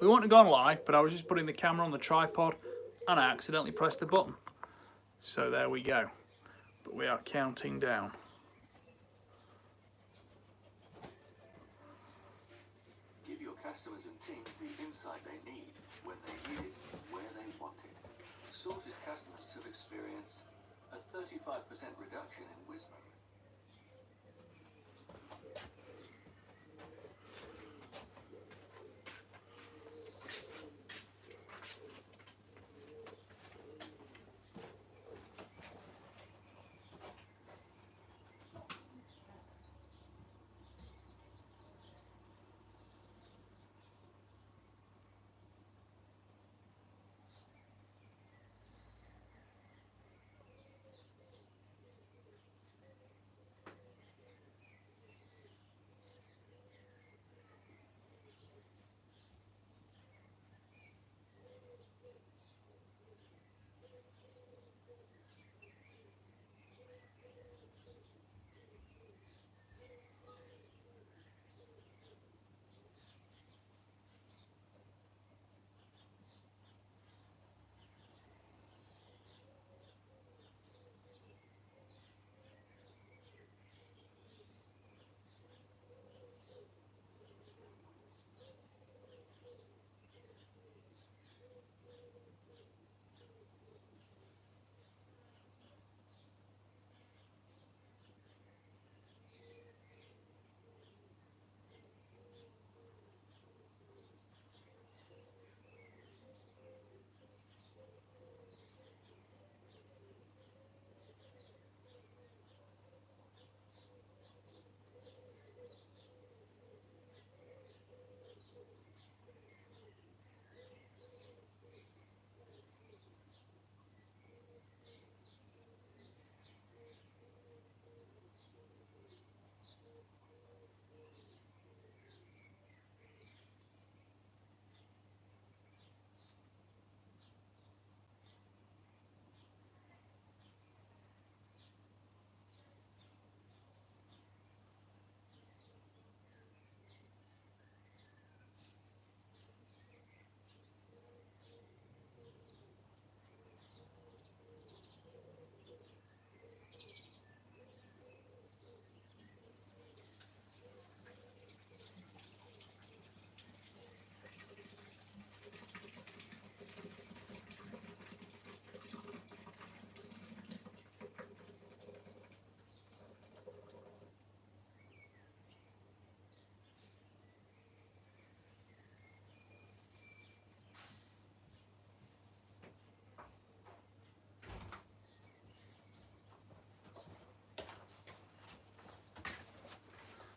We wouldn't have gone live, but I was just putting the camera on the tripod and I accidentally pressed the button. So there we go. But we are counting down. Give your customers and teams the insight they need when they need it, where they want it. Sorted customers have experienced a 35% reduction in Wismo.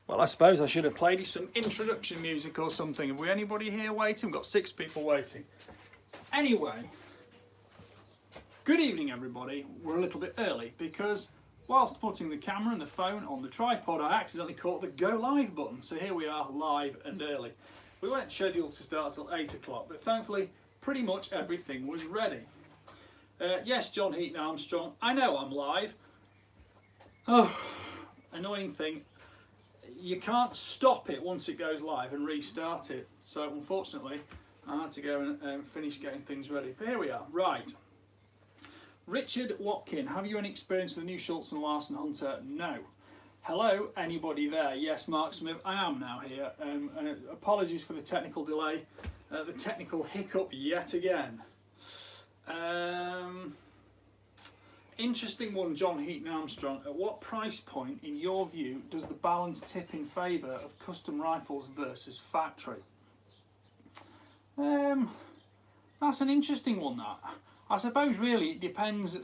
Well, I suppose I should have played you some introduction music or something. Have we anybody here waiting? We've got 6 people waiting. Anyway, good evening everybody. We're a little bit early because whilst putting the camera and the phone on the tripod, I accidentally caught the go live button. So here we are, live and early. We weren't scheduled to start till 8 o'clock, but thankfully pretty much everything was ready. Yes, John Heaton Armstrong, I know I'm live. Oh, annoying thing. You can't stop it once it goes live and restart it. So unfortunately, I had to go and finish getting things ready. But here we are. Right. Richard Watkin, have you any experience with the new Schultz & Larsen Hunter? No. Hello, anybody there? Yes, Mark Smith, I am now here. And apologies for the technical delay, the technical hiccup yet again. Interesting one, John Heaton Armstrong. At what price point, in your view, does the balance tip in favour of custom rifles versus factory? That's an interesting one, that. I suppose really it depends.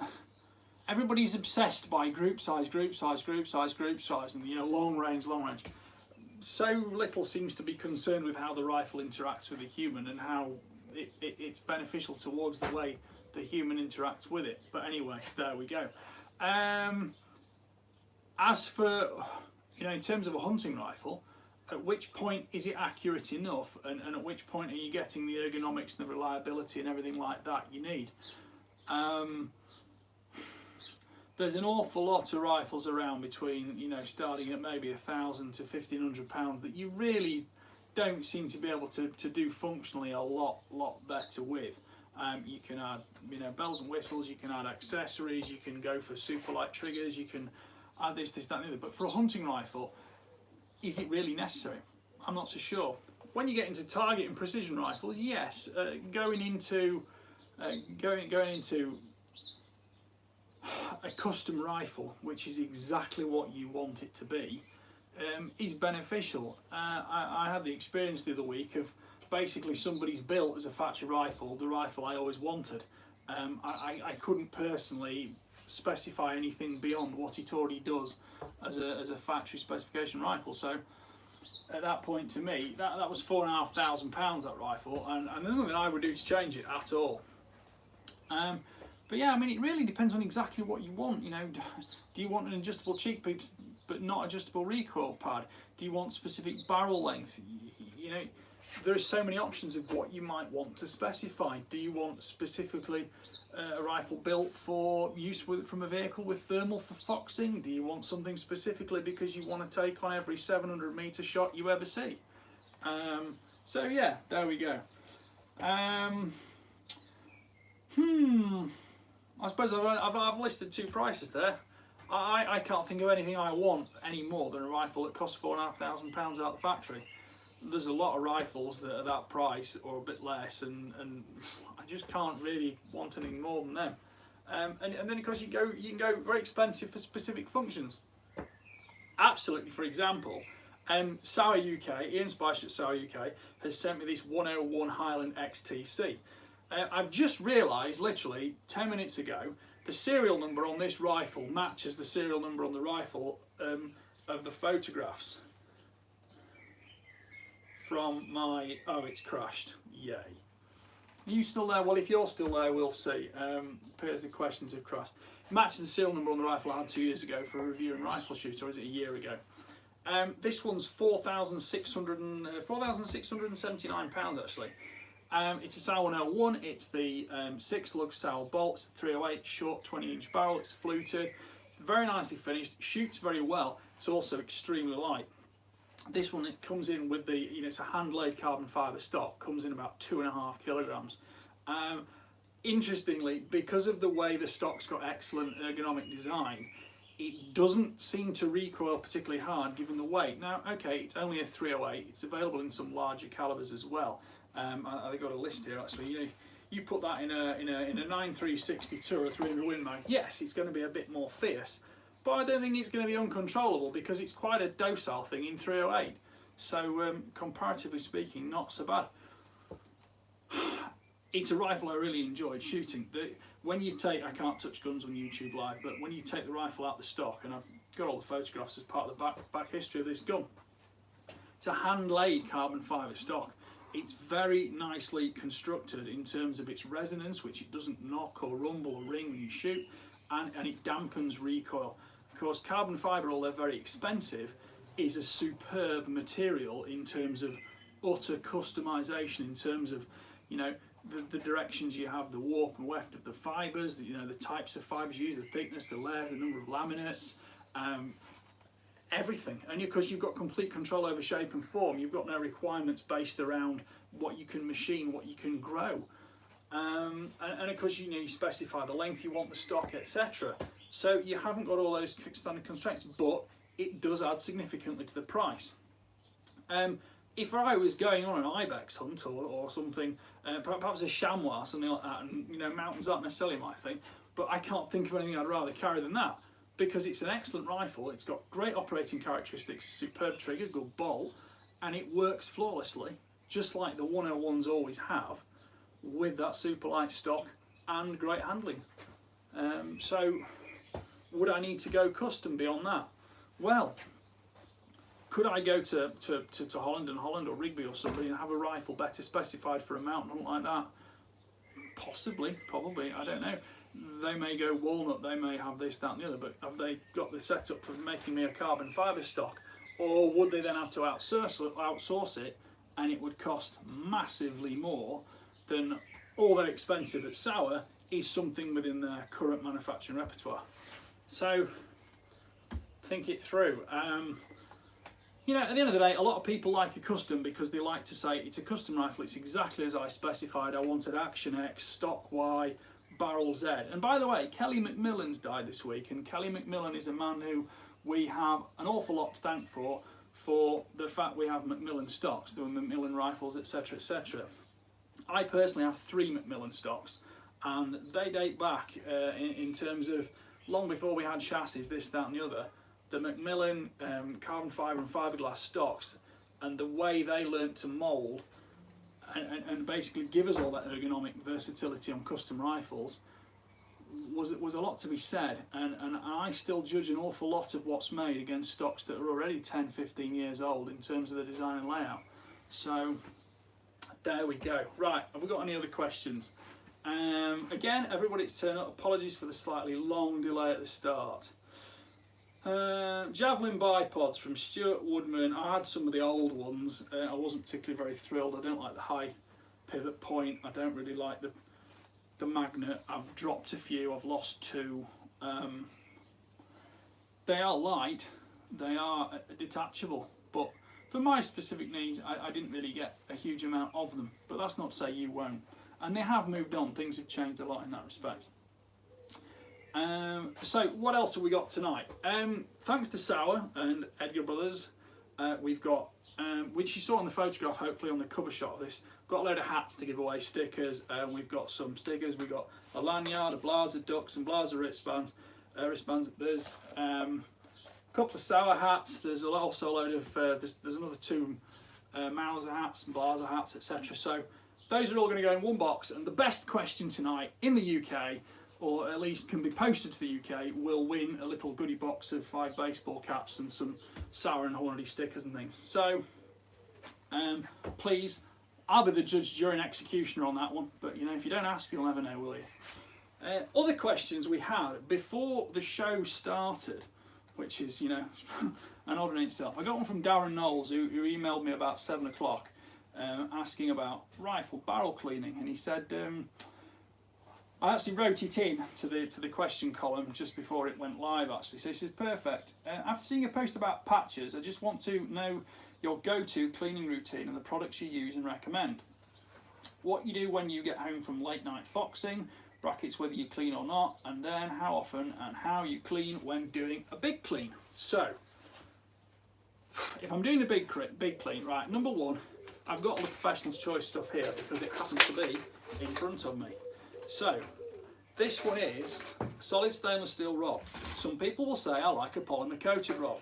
Everybody's obsessed by group size, and long range. So little seems to be concerned with how the rifle interacts with the human and how it's beneficial towards the way the human interacts with it. But anyway, there we go. As for, in terms of a hunting rifle, at which point is it accurate enough, and at which point are you getting the ergonomics and the reliability and everything like that you need? There's an awful lot of rifles around between, starting at maybe £1,000 to £1,500 that you really don't seem to be able to do functionally a lot better with. You can add, you know, bells and whistles, you can add accessories, you can go for super light triggers, you can add this, that and the other. But for a hunting rifle, is it really necessary? I'm not so sure. When you get into target and precision rifles, yes, going into a custom rifle, which is exactly what you want it to be, is beneficial. I had the experience the other week of basically somebody's built as a factory rifle the rifle I always wanted. I couldn't personally specify anything beyond what it already does as a factory specification rifle. So at that point, to me, that was £4,500, that rifle, and there's nothing I would do to change it at all. But yeah, I mean, it really depends on exactly what you want. You know, do you want an adjustable cheek piece but not adjustable recoil pad? Do you want specific barrel length? You know, there are so many options of what you might want to specify. Do you want specifically a rifle built for use from a vehicle with thermal for foxing? Do you want something specifically because you want to take on every 700-meter shot you ever see? So yeah, there we go. I suppose I've listed two prices there. I can't think of anything I want any more than a rifle that costs £4,500 out of the factory. There's a lot of rifles that are that price or a bit less, and I just can't really want anything more than them. And then of course you can go very expensive for specific functions. Absolutely. For example, Sauer UK, Ian Spicer at Sauer UK has sent me this 101 Highland XTC. I've just realised, literally 10 minutes ago, the serial number on this rifle matches the serial number on the rifle of the photographs from my... Oh, it's crashed. Yay. Are you still there? Well, if you're still there, we'll see. Appears the questions have crashed. It matches the serial number on the rifle I had 2 years ago for a review and rifle shoot, or is it a year ago? This one's £4,679 actually. It's a Sauer 101, it's the 6-lug Sauer bolt, it's a 308 short 20-inch barrel, it's fluted, it's very nicely finished, shoots very well, it's also extremely light. This one, it comes in with the, you know, it's a hand-laid carbon fibre stock, comes in about 2.5 kilograms. Interestingly, because of the way the stock's got excellent ergonomic design, it doesn't seem to recoil particularly hard given the weight. Now, okay, it's only a 308, it's available in some larger calibers as well. I've got a list here actually. You know, you put that in a 9.362 or a 300 Win Mag, yes, it's going to be a bit more fierce, but I don't think it's going to be uncontrollable because it's quite a docile thing in 308. So comparatively speaking, not so bad. It's a rifle I really enjoyed shooting. When you take, I can't touch guns on YouTube Live, but when you take the rifle out of the stock, and I've got all the photographs as part of the back history of this gun, it's a hand-laid carbon fibre stock. It's very nicely constructed in terms of its resonance, which it doesn't knock or rumble or ring when you shoot, and it dampens recoil. Of course, carbon fibre, although very expensive, is a superb material in terms of utter customization, in terms of, you know, the directions you have, the warp and weft of the fibres, you know, the types of fibres you use, the thickness, the layers, the number of laminates, everything. And because you've got complete control over shape and form, you've got no requirements based around what you can machine, what you can grow. And of course, you know, you specify the length you want the stock, etc. So you haven't got all those standard constraints, but it does add significantly to the price. If I was going on an ibex hunt or something, perhaps a chamois, something like that, and you know, mountains aren't necessarily my thing, but I can't think of anything I'd rather carry than that, because it's an excellent rifle, it's got great operating characteristics, superb trigger, good bolt, and it works flawlessly, just like the 101s always have, with that super light stock and great handling. So would I need to go custom beyond that? Well, could I go to Holland or Rigby or somebody and have a rifle better specified for a mountain hunt like that? Possibly, probably, I don't know. They may go walnut, they may have this, that and the other, but have they got the setup for making me a carbon fibre stock? Or would they then have to outsource it, and it would cost massively more than, although expensive at Sauer, is something within their current manufacturing repertoire? So think it through. you know, at the end of the day, a lot of people like a custom because they like to say it's a custom rifle, it's exactly as I specified, I wanted action X, stock Y, barrel Z. And by the way, Kelly McMillan's died this week, and Kelly McMillan is a man who we have an awful lot to thank for the fact we have Macmillan stocks, the Macmillan rifles, etc, etc. I personally have 3 Macmillan stocks, and they date back in terms of long before we had chassis, this, that and the other. The Macmillan carbon fibre and fiberglass stocks, and the way they learnt to mould and basically give us all that ergonomic versatility on custom rifles was a lot to be said, and I still judge an awful lot of what's made against stocks that are already 10-15 years old in terms of the design and layout. So there we go. Right, have we got any other questions? Again, everybody's turned up. Apologies for the slightly long delay at the start. Javelin bipods from Stuart Woodman. I had some of the old ones. I wasn't particularly very thrilled. I don't like the high pivot point. I don't really like the magnet. I've dropped a few. I've lost 2. They are light. They are detachable. But for my specific needs, I didn't really get a huge amount of them. But that's not to say you won't. And they have moved on. Things have changed a lot in that respect. So what else have we got tonight? Thanks to Sauer and Edgar Brothers, we've got, which you saw in the photograph, hopefully on the cover shot of this, got a load of hats to give away, stickers, and we've got some stickers. We've got a lanyard, a blazer duck, some blazer wristbands. There's a couple of Sauer hats. There's also a load of there's another 2 Mauser hats and blazer hats, etc. So those are all going to go in one box. And the best question tonight in the UK, or at least can be posted to the UK, will win a little goodie box of 5 baseball caps and some Sauer and Hornady stickers and things. So please, I'll be the judge, jury and executioner on that one, but you know, if you don't ask, you'll never know, will you? Other questions we had before the show started, which is, you know, an odd in itself. I got one from Darren Knowles, who emailed me about 7 o'clock asking about rifle barrel cleaning, and he said, I actually wrote it in to the question column just before it went live, actually. So he says, perfect. After seeing a post about patches, I just want to know your go-to cleaning routine and the products you use and recommend. What you do when you get home from late night foxing, brackets whether you clean or not, and then how often and how you clean when doing a big clean. So, if I'm doing a big clean, right, number 1, I've got all the Professional's Choice stuff here because it happens to be in front of me. So, this one is solid stainless steel rod. Some people will say I like a polymer coated rod.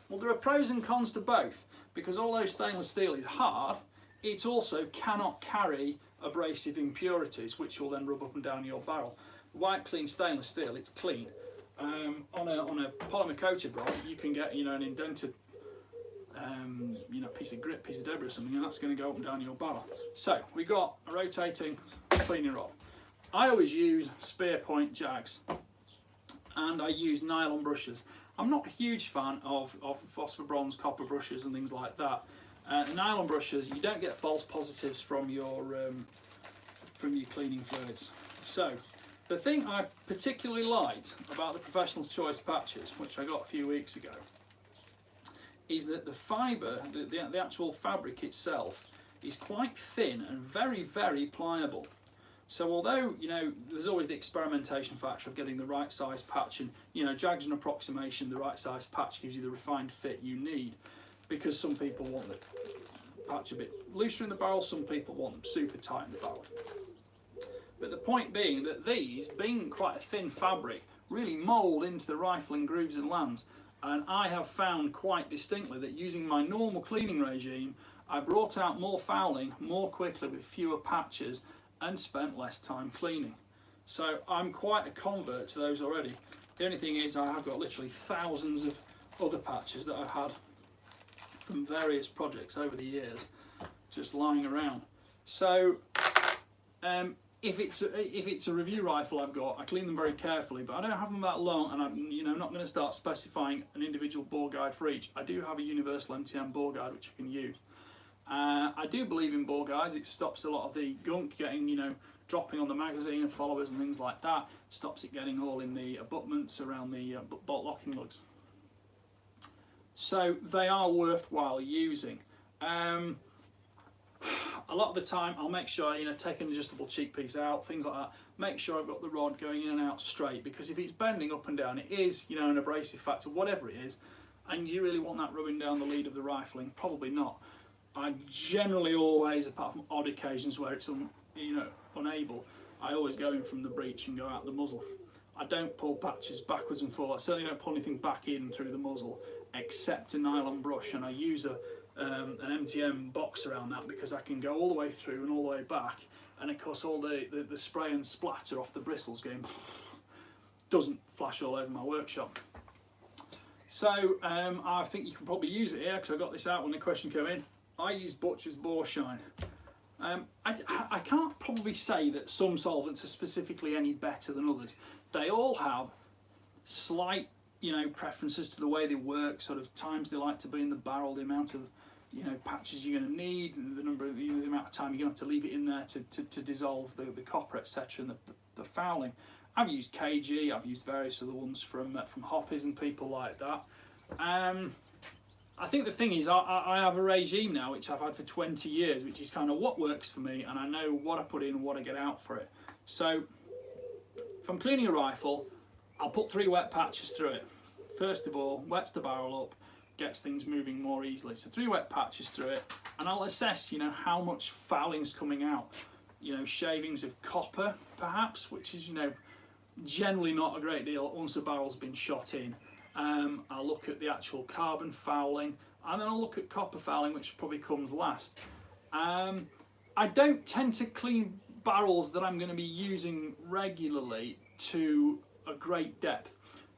Well, there are pros and cons to both, because although stainless steel is hard, it also cannot carry abrasive impurities, which will then rub up and down your barrel. White clean stainless steel, it's clean. On a polymer coated rod, you can get, you know, an indented piece of grit, piece of debris or something, and that's going to go up and down your barrel. So we've got a rotating cleaning rod. I always use spear point jags, and I use nylon brushes. I'm not a huge fan of phosphor bronze copper brushes and things like that. The nylon brushes, you don't get false positives from your cleaning fluids. So the thing I particularly liked about the Professional's Choice patches, which I got a few weeks ago, is that the fibre, the actual fabric itself, is quite thin and very, very pliable. So although, you know, there's always the experimentation factor of getting the right size patch, and, you know, jags an approximation, the right size patch gives you the refined fit you need, because some people want the patch a bit looser in the barrel, some people want them super tight in the barrel. But the point being that these, being quite a thin fabric, really mould into the rifle in grooves and lands. And I have found quite distinctly that using my normal cleaning regime, I brought out more fouling more quickly with fewer patches and spent less time cleaning. So I'm quite a convert to those already. The only thing is I have got literally thousands of other patches that I've had from various projects over the years just lying around. So if it's a review rifle I've got, I clean them very carefully, but I don't have them that long, and I'm not going to start specifying an individual bore guide for each. I do have a universal MTM bore guide which I can use. I do believe in bore guides. It stops a lot of the gunk getting, you know, dropping on the magazine and followers and things like that. Stops it getting all in the abutments around the bolt locking lugs. So they are worthwhile using. A lot of the time I'll make sure, take an adjustable cheek piece out, things like that. Make sure I've got the rod going in and out straight, because if it's bending up and down, it is, an abrasive factor, whatever it is, and you really want that rubbing down the lead of the rifling? Probably not. I generally always, apart from odd occasions where it's unable, I always go in from the breech and go out the muzzle. I don't pull patches backwards and forwards. I certainly don't pull anything back in through the muzzle except a nylon brush, and I use an MTM box around that, because I can go all the way through and all the way back, and of course all the spray and splatter off the bristles going doesn't flash all over my workshop. So I think you can probably use it here, because I got this out when the question came in. I use Butcher's Bore Shine. I can't probably say that some solvents are specifically any better than others. They all have slight preferences to the way they work, sort of times they like to be in the barrel, the amount of patches you're going to need, and the number of the amount of time you're going to have to leave it in there to dissolve the copper, etc., and the fouling. I've used KG, I've used various other ones from Hoppies and people like that. I think the thing is, I have a regime now which I've had for 20 years, which is kind of what works for me, and I know what I put in and what I get out for it. So if I'm cleaning a rifle, I'll put 3 wet patches through it. First of all, wets the barrel up, gets things moving more easily. So 3 wet patches through it, and I'll assess, how much fouling's coming out. Shavings of copper, perhaps, which is, generally not a great deal once the barrel's been shot in. I'll look at the actual carbon fouling, and then I'll look at copper fouling, which probably comes last. I don't tend to clean barrels that I'm going to be using regularly to a great depth,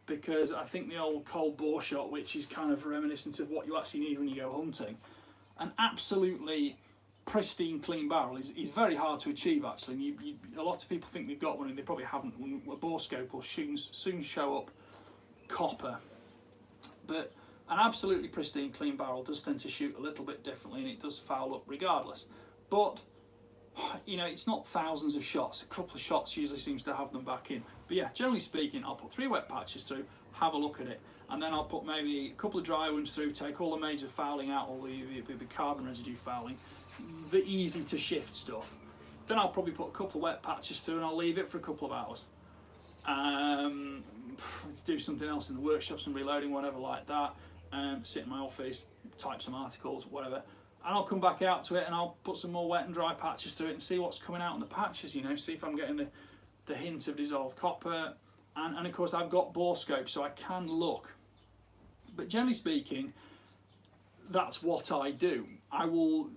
because I think the old cold bore shot, which is kind of reminiscent of what you actually need when you go hunting, an absolutely pristine clean barrel is very hard to achieve actually. And a lot of people think they've got one and they probably haven't. A bore scope will soon show up copper, but an absolutely pristine clean barrel does tend to shoot a little bit differently, and it does foul up regardless. But it's not thousands of shots. A couple of shots usually seems to have them back in. But yeah, generally speaking, I'll put 3 wet patches through, have a look at it, and then I'll put maybe a couple of dry ones through, take all the major fouling out, all the carbon residue fouling, the easy to shift stuff. Then I'll probably put a couple of wet patches through, and I'll leave it for a couple of hours. Do something else in the workshop, some reloading, whatever like that. Sit in my office, type some articles, whatever. And I'll come back out to it, and I'll put some more wet and dry patches through it and see what's coming out in the patches, see if I'm getting the hint of dissolved copper. And of course I've got bore scope, so I can look. But generally speaking, that's what I do. I will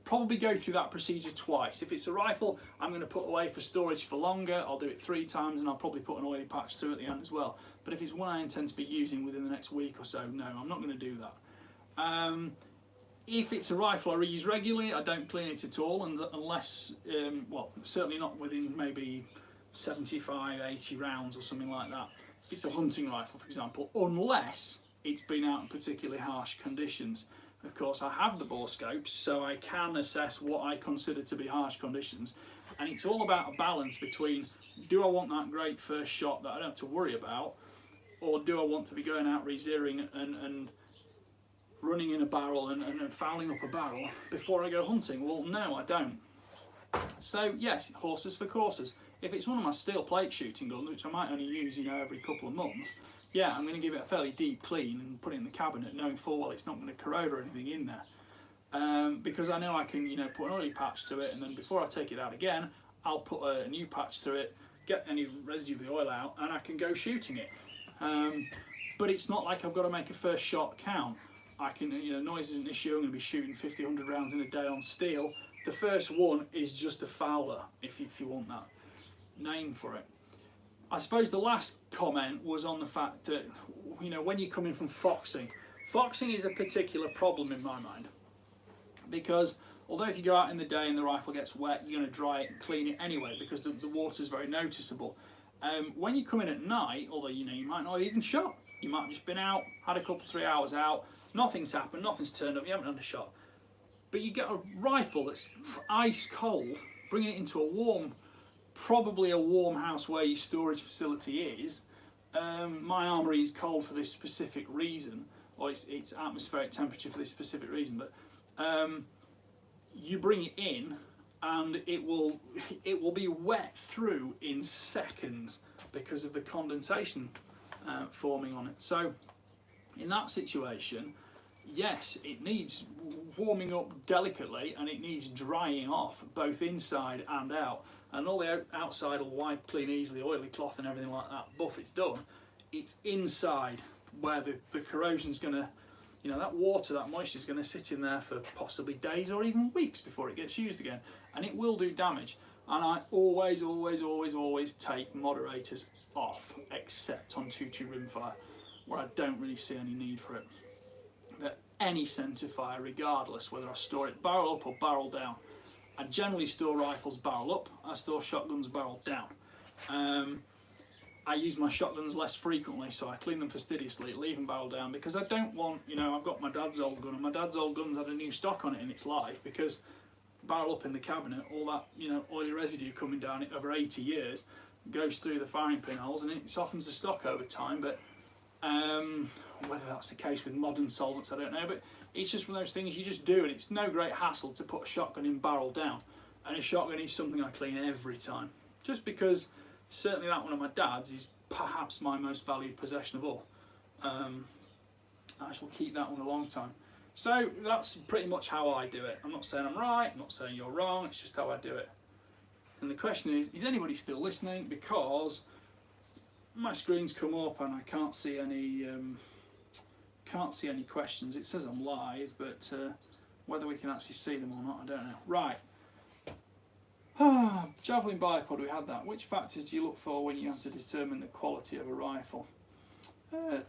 probably go through that procedure twice. If it's a rifle I'm going to put away for storage for longer, I'll do it 3 times, and I'll probably put an oily patch through at the end as well. But if it's one I intend to be using within the next week or so, no, I'm not going to do that. If it's a rifle I reuse regularly, I don't clean it at all, and unless, well, certainly not within maybe 75, 80 rounds or something like that. If it's a hunting rifle, for example, unless it's been out in particularly harsh conditions. Of course, I have the bore scopes, so I can assess what I consider to be harsh conditions, and it's all about a balance between, do I want that great first shot that I don't have to worry about, or do I want to be going out re-zeroing and running in a barrel and fouling up a barrel before I go hunting? Well, no, I don't. So yes, horses for courses. If it's one of my steel plate shooting guns, which I might only use, every couple of months, yeah, I'm going to give it a fairly deep clean and put it in the cabinet, knowing full well it's not going to corrode or anything in there, because I know I can, put an oily patch to it, and then before I take it out again, I'll put a new patch to it, get any residue of the oil out, and I can go shooting it. But it's not like I've got to make a first shot count. I can, noise isn't an issue. I'm going to be shooting 50, 100 rounds in a day on steel. The first one is just a fowler, if you want that name for it. I suppose the last comment was on the fact that, when you come in from foxing is a particular problem in my mind, because although if you go out in the day and the rifle gets wet, you're going to dry it and clean it anyway, because the water is very noticeable. When you come in at night, although you might not have even shot, you might have just been out, had a couple 3 hours out, nothing's happened, nothing's turned up, you haven't had a shot, but you get a rifle that's ice cold, bringing it into a warm, probably a warm house where your storage facility is. My armoury is cold for this specific reason. or it's atmospheric temperature for this specific reason, but you bring it in and it will be wet through in seconds because of the condensation forming on it. So in that situation, yes, it needs warming up delicately and it needs drying off both inside and out, and all the outside will wipe clean easily, oily cloth and everything like that. Buff, it's done. It's inside where the corrosion's going to, you know, that water, that moisture is going to sit in there for possibly days or even weeks before it gets used again, and it will do damage. And I always take moderators off, except on 2.2 rimfire, where I don't really see any need for it. But any centre fire, regardless whether I store it barrel up or barrel down, I generally store rifles barrel up, I store shotguns barrel down. I use my shotguns less frequently, so I clean them fastidiously, leave them barrel down, because I don't want, you know, I've got my dad's old gun, and my dad's old gun's had a new stock on it in its life, because barrel up in the cabinet, all that, you know, oily residue coming down it over 80 years goes through the firing pinholes and it softens the stock over time. But whether that's the case with modern solvents, I don't know, but it's just one of those things you just do, and it's no great hassle to put a shotgun in barrel down, and a shotgun is something I clean every time, just because certainly that one of my dad's is perhaps my most valued possession of all. I shall keep that one a long time. So that's pretty much how I do it. I'm not saying I'm right, I'm not saying you're wrong, it's just how I do it. And the question is anybody still listening? Because my screen's come up and I can't see any questions. It says I'm live, but whether we can actually see them or not, I don't know. Right. Javelin bipod, we had that. Which factors do you look for when you have to determine the quality of a rifle?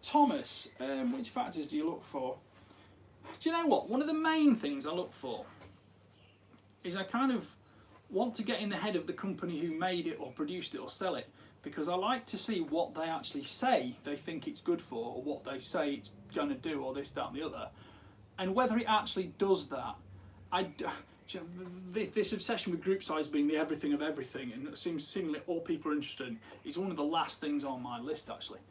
Thomas, which factors do you look for? Do you know what? One of the main things I look for is I kind of want to get in the head of the company who made it or produced it or sell it, because I like to see what they actually say they think it's good for, or what they say it's going to do, or this, that and the other, and whether it actually does that. This obsession with group size being the everything of everything, and it seems seemingly all people are interested in, is one of the last things on my list actually.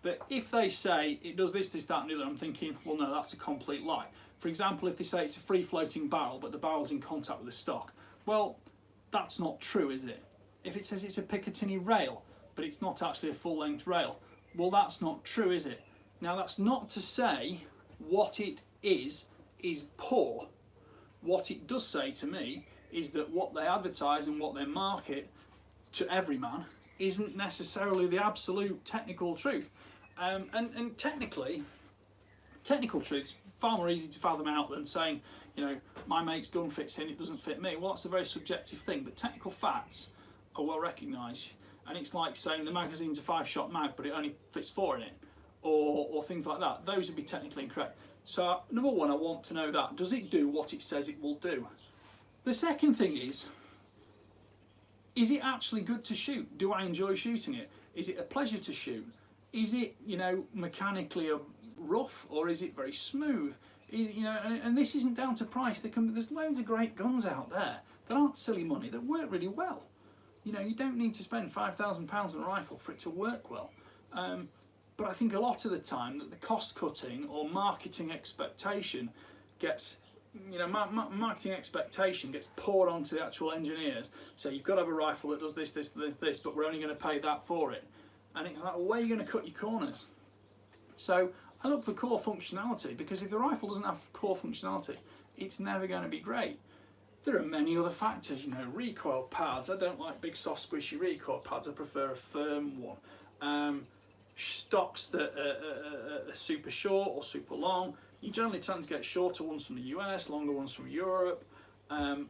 But if they say it does this, this, that and the other, I'm thinking, well no, that's a complete lie. For example, if they say it's a free floating barrel but the barrel's in contact with the stock, well, that's not true, is it? If it says it's a Picatinny rail but it's not actually a full length rail, well, that's not true, is it? Now, that's not to say what it is poor. What it does say to me is that what they advertise and what they market to every man isn't necessarily the absolute technical truth. And technically, technical truth's far more easy to fathom out than saying, you know, my mate's gun fits in, it doesn't fit me. Well, that's a very subjective thing, but technical facts are well recognised. And it's like saying the magazine's a 5-shot mag, but it only fits 4 in it, or things like that. Those would be technically incorrect. So, number one, I want to know that. Does it do what it says it will do? The second thing is it actually good to shoot? Do I enjoy shooting it? Is it a pleasure to shoot? Is it, you know, mechanically rough, or is it very smooth? You know, and this isn't down to price. There's loads of great guns out there that aren't silly money, that work really well. You know, you don't need to spend £5,000 on a rifle for it to work well. But I think a lot of the time that the cost cutting or marketing expectation gets, you know, marketing expectation gets poured onto the actual engineers. So you've got to have a rifle that does this, this, this, this, but we're only going to pay that for it. And it's like, well, where are you going to cut your corners? So I look for core functionality, because if the rifle doesn't have core functionality, it's never going to be great. There are many other factors, you know, recoil pads. I don't like big soft squishy recoil pads, I prefer a firm one. Stocks that are super short or super long. You generally tend to get shorter ones from the US, longer ones from Europe.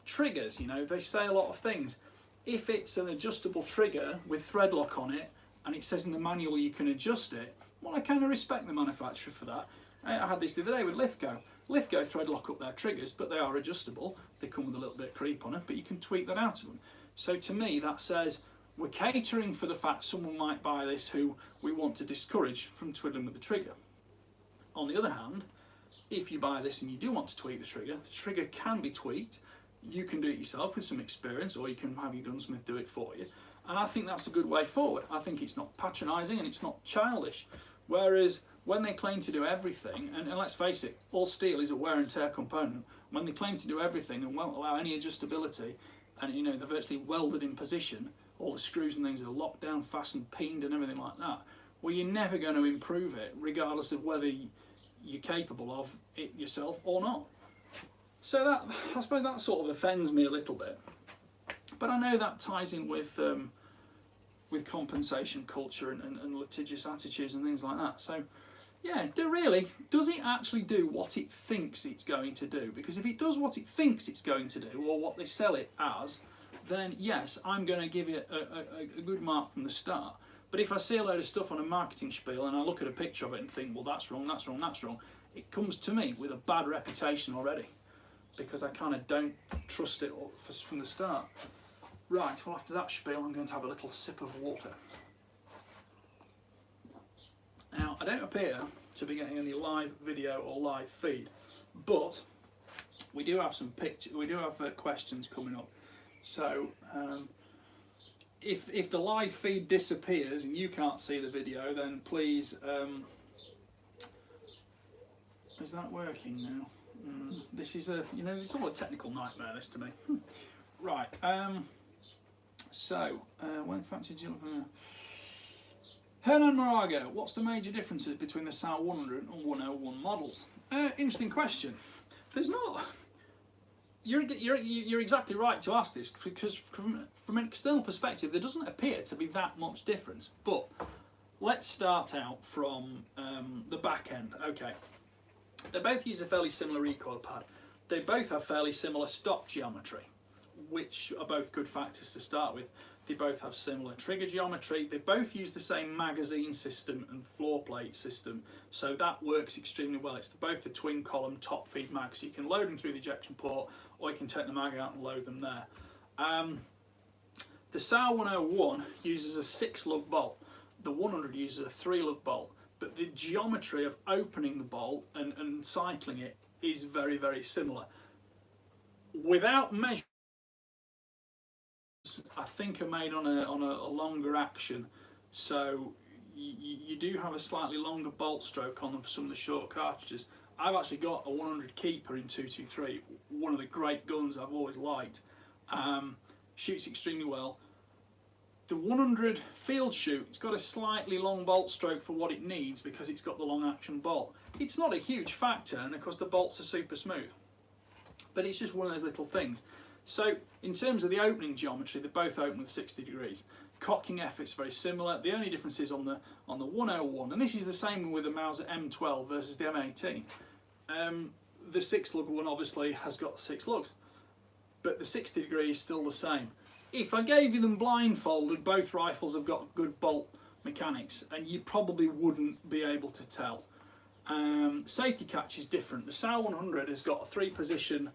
Triggers, you know, they say a lot of things. If it's an adjustable trigger with thread lock on it, and it says in the manual you can adjust it, well, I kind of respect the manufacturer for that. I had this the other day with Lithgow. Lithgow thread lock up their triggers, but they are adjustable. They come with a little bit of creep on it, but you can tweak that out of them. So to me, that says we're catering for the fact someone might buy this who we want to discourage from twiddling with the trigger. On the other hand, if you buy this and you do want to tweak the trigger can be tweaked. You can do it yourself with some experience, or you can have your gunsmith do it for you. And I think that's a good way forward. I think it's not patronising and it's not childish. Whereas when they claim to do everything, and let's face it, all steel is a wear and tear component, when they claim to do everything and won't allow any adjustability, and you know, they're virtually welded in position, all the screws and things are locked down, fastened, peened and everything like that, well, you're never going to improve it regardless of whether you're capable of it yourself or not. So that, I suppose that sort of offends me a little bit, but I know that ties in with compensation culture and litigious attitudes and things like that. So yeah, does it actually do what it thinks it's going to do? Because if it does what it thinks it's going to do, or what they sell it as, then yes, I'm going to give it a good mark from the start. But if I see a load of stuff on a marketing spiel and I look at a picture of it and think, well, that's wrong, that's wrong, that's wrong, it comes to me with a bad reputation already, because I kind of don't trust it from the start. Right, well, after that spiel, I'm going to have a little sip of water. Now, I don't appear to be getting any live video or live feed, but we do have some pictures, we do have questions coming up. So, if the live feed disappears and you can't see the video, then please, is that working now? This is it's all a technical nightmare, this to me. Right, when factory Hernan Moraga, what's the major differences between the Sauer 100 and 101 models? Interesting question. There's not. You're exactly right to ask this, because from an external perspective there doesn't appear to be that much difference. But let's start out from the back end. Okay, they both use a fairly similar recoil pad. They both have fairly similar stock geometry, which are both good factors to start with. They both have similar trigger geometry. They both use the same magazine system and floor plate system, so that works extremely well. It's both the twin column top feed mag, so you can load them through the ejection port, or you can take the mag out and load them there. The Sauer 101 uses a 6-lug bolt. The 100 uses a 3-lug bolt, but the geometry of opening the bolt and cycling it is very, very similar. Without measuring, I think are made on a longer action, so you do have a slightly longer bolt stroke on some of the short cartridges. I've actually got a 100 Keeper in 223, one of the great guns I've always liked. Shoots extremely well. The 100 field shoot, it's got a slightly long bolt stroke for what it needs because it's got the long action bolt. It's not a huge factor, and of course the bolts are super smooth, but it's just one of those little things. So in terms of the opening geometry, they both open with 60 degrees. Cocking effort's very similar. The only difference is on the 101, and this is the same with the Mauser M12 versus the M18. The 6-lug one obviously has got 6 lugs, but the 60 degrees is still the same. If I gave you them blindfolded, both rifles have got good bolt mechanics, and you probably wouldn't be able to tell. Safety catch is different. The Sauer 100 has got a 3-position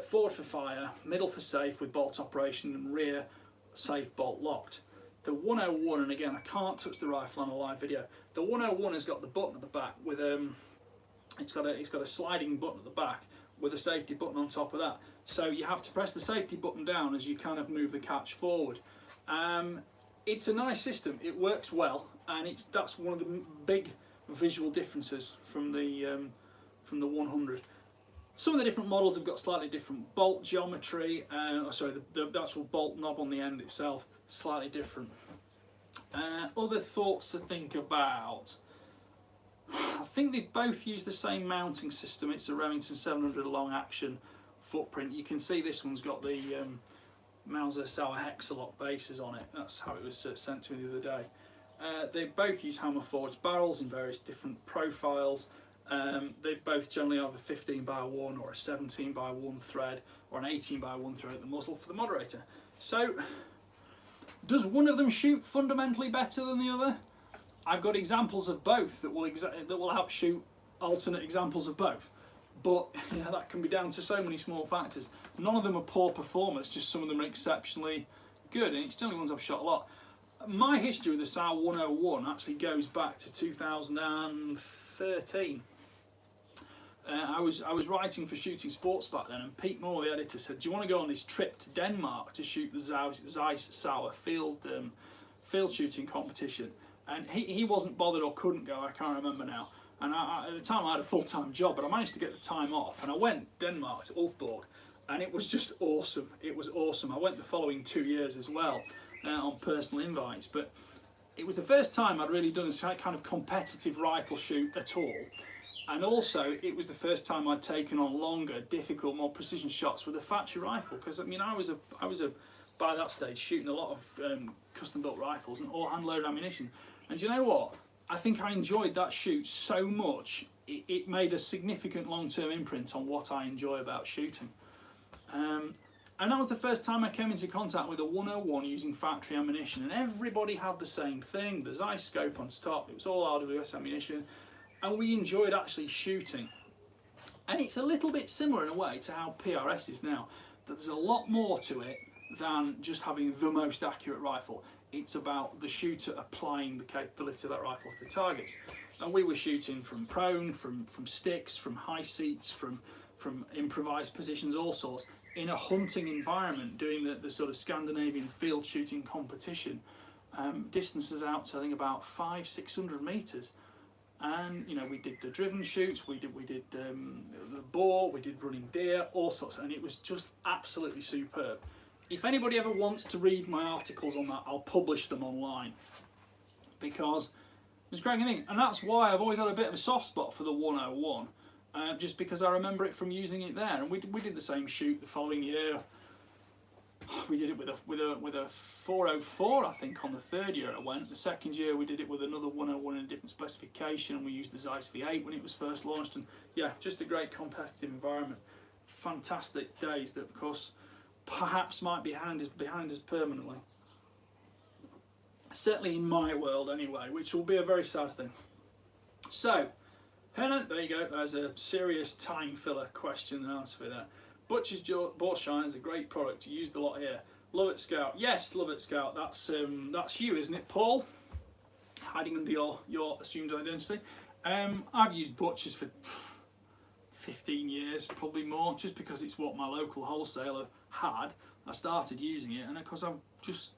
forward for fire, middle for safe with bolt operation, and rear safe bolt locked. The 101, and again I can't touch the rifle on a live video, the 101 has got the button at the back with it's got a sliding button at the back with a safety button on top of that. So you have to press the safety button down as you kind of move the catch forward. It's a nice system, it works well, and that's one of the big visual differences from the 100. Some of the different models have got slightly different bolt geometry, the actual bolt knob on the end itself, slightly different. Other thoughts to think about. I think they both use the same mounting system. It's a Remington 700 long action footprint. You can see this one's got the Mauser Sauer Hexalock bases on it. That's how it was sent to me the other day. They both use hammer forged barrels in various different profiles. They both generally have a 15x1 or a 17x1 thread or an 18x1 thread at the muzzle for the moderator. So, does one of them shoot fundamentally better than the other? I've got examples of both that will outshoot alternate examples of both. But that can be down to so many small factors. None of them are poor performers, just some of them are exceptionally good, and it's the only ones I've shot a lot. My history with the Sauer 101 actually goes back to 2013. I was writing for Shooting Sports back then, and Pete Moore, the editor, said, "Do you want to go on this trip to Denmark to shoot the Zeiss Sauer field shooting competition?" And he wasn't bothered or couldn't go, I can't remember now. And at the time I had a full-time job, but I managed to get the time off, and I went Denmark to Ulfborg, and it was just awesome. It was awesome. I went the following 2 years as well on personal invites, but it was the first time I'd really done a kind of competitive rifle shoot at all. And also, it was the first time I'd taken on longer, difficult, more precision shots with a factory rifle. Because I mean, I was by that stage shooting a lot of custom-built rifles and all hand-loaded ammunition. And do you know what? I think I enjoyed that shoot so much. It made a significant long-term imprint on what I enjoy about shooting. And that was the first time I came into contact with a 101 using factory ammunition. And everybody had the same thing. The Zeiss scope on top. It was all RWS ammunition. And we enjoyed actually shooting. And it's a little bit similar in a way to how PRS is now. That there's a lot more to it than just having the most accurate rifle. It's about the shooter applying the capability of that rifle to the targets. And we were shooting from prone, from sticks, from high seats, from improvised positions, all sorts, in a hunting environment, doing the sort of Scandinavian field shooting competition. Distances out to I think about 500-600 metres. And you know, we did the driven shoots, we did the boar, we did running deer, all sorts, and it was just absolutely superb. If anybody ever wants to read my articles on that, I'll publish them online, because it's a great thing. And that's why I've always had a bit of a soft spot for the 101, just because I remember it from using it there. And we did the same shoot the following year. We did it with a 404, I think, on the third year I went. The second year we did it with another 101 in a different specification, and we used the Zeiss V8 when it was first launched. And yeah, just a great competitive environment. Fantastic days that, of course, perhaps might be behind us permanently. Certainly in my world anyway, which will be a very sad thing. So, Helen, there you go. There's a serious time filler question and answer for that. Butcher's Bore Shine is a great product. Used a lot here. Love it, Scout. Yes, love it, Scout. That's you, isn't it, Paul? Hiding under your assumed identity. I've used Butcher's for 15 years, probably more, just because it's what my local wholesaler had. I started using it, and of course I've just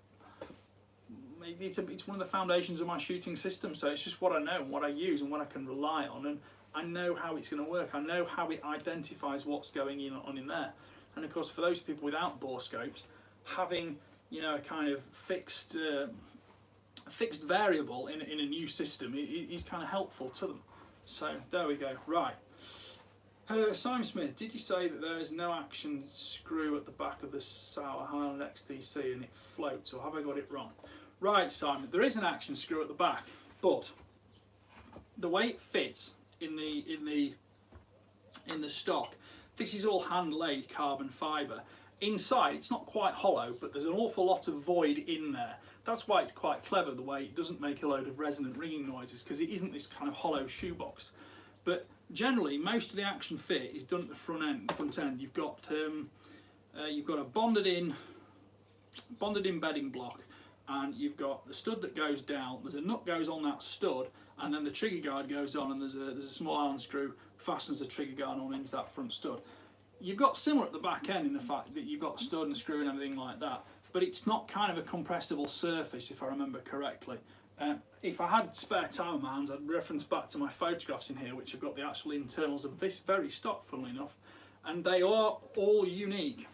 it's one of the foundations of my shooting system. So it's just what I know and what I use and what I can rely on, and I know how it's going to work. I know how it identifies what's going on in there. And of course, for those people without bore scopes, having, you know, a kind of fixed variable in a new system is kind of helpful to them. So there we go. Right. Simon Smith, did you say that there is no action screw at the back of the Sauer Highland XTC and it floats, or have I got it wrong? Right, Simon, there is an action screw at the back, but the way it fits in the stock, this is all hand laid carbon fibre. Inside it's not quite hollow, but there's an awful lot of void in there. That's why it's quite clever the way it doesn't make a load of resonant ringing noises, because it isn't this kind of hollow shoebox. But generally most of the action fit is done at the front end. You've got a bonded in bedding block, and you've got the stud that goes down. There's a nut goes on that stud, and then the trigger guard goes on, and there's a small Allen screw fastens the trigger guard on into that front stud. You've got similar at the back end in the fact that you've got a stud and a screw and everything like that, but it's not kind of a compressible surface, if I remember correctly. If I had spare time on my hands, I'd reference back to my photographs in here, which have got the actual internals of this very stock, funnily enough, and they are all unique.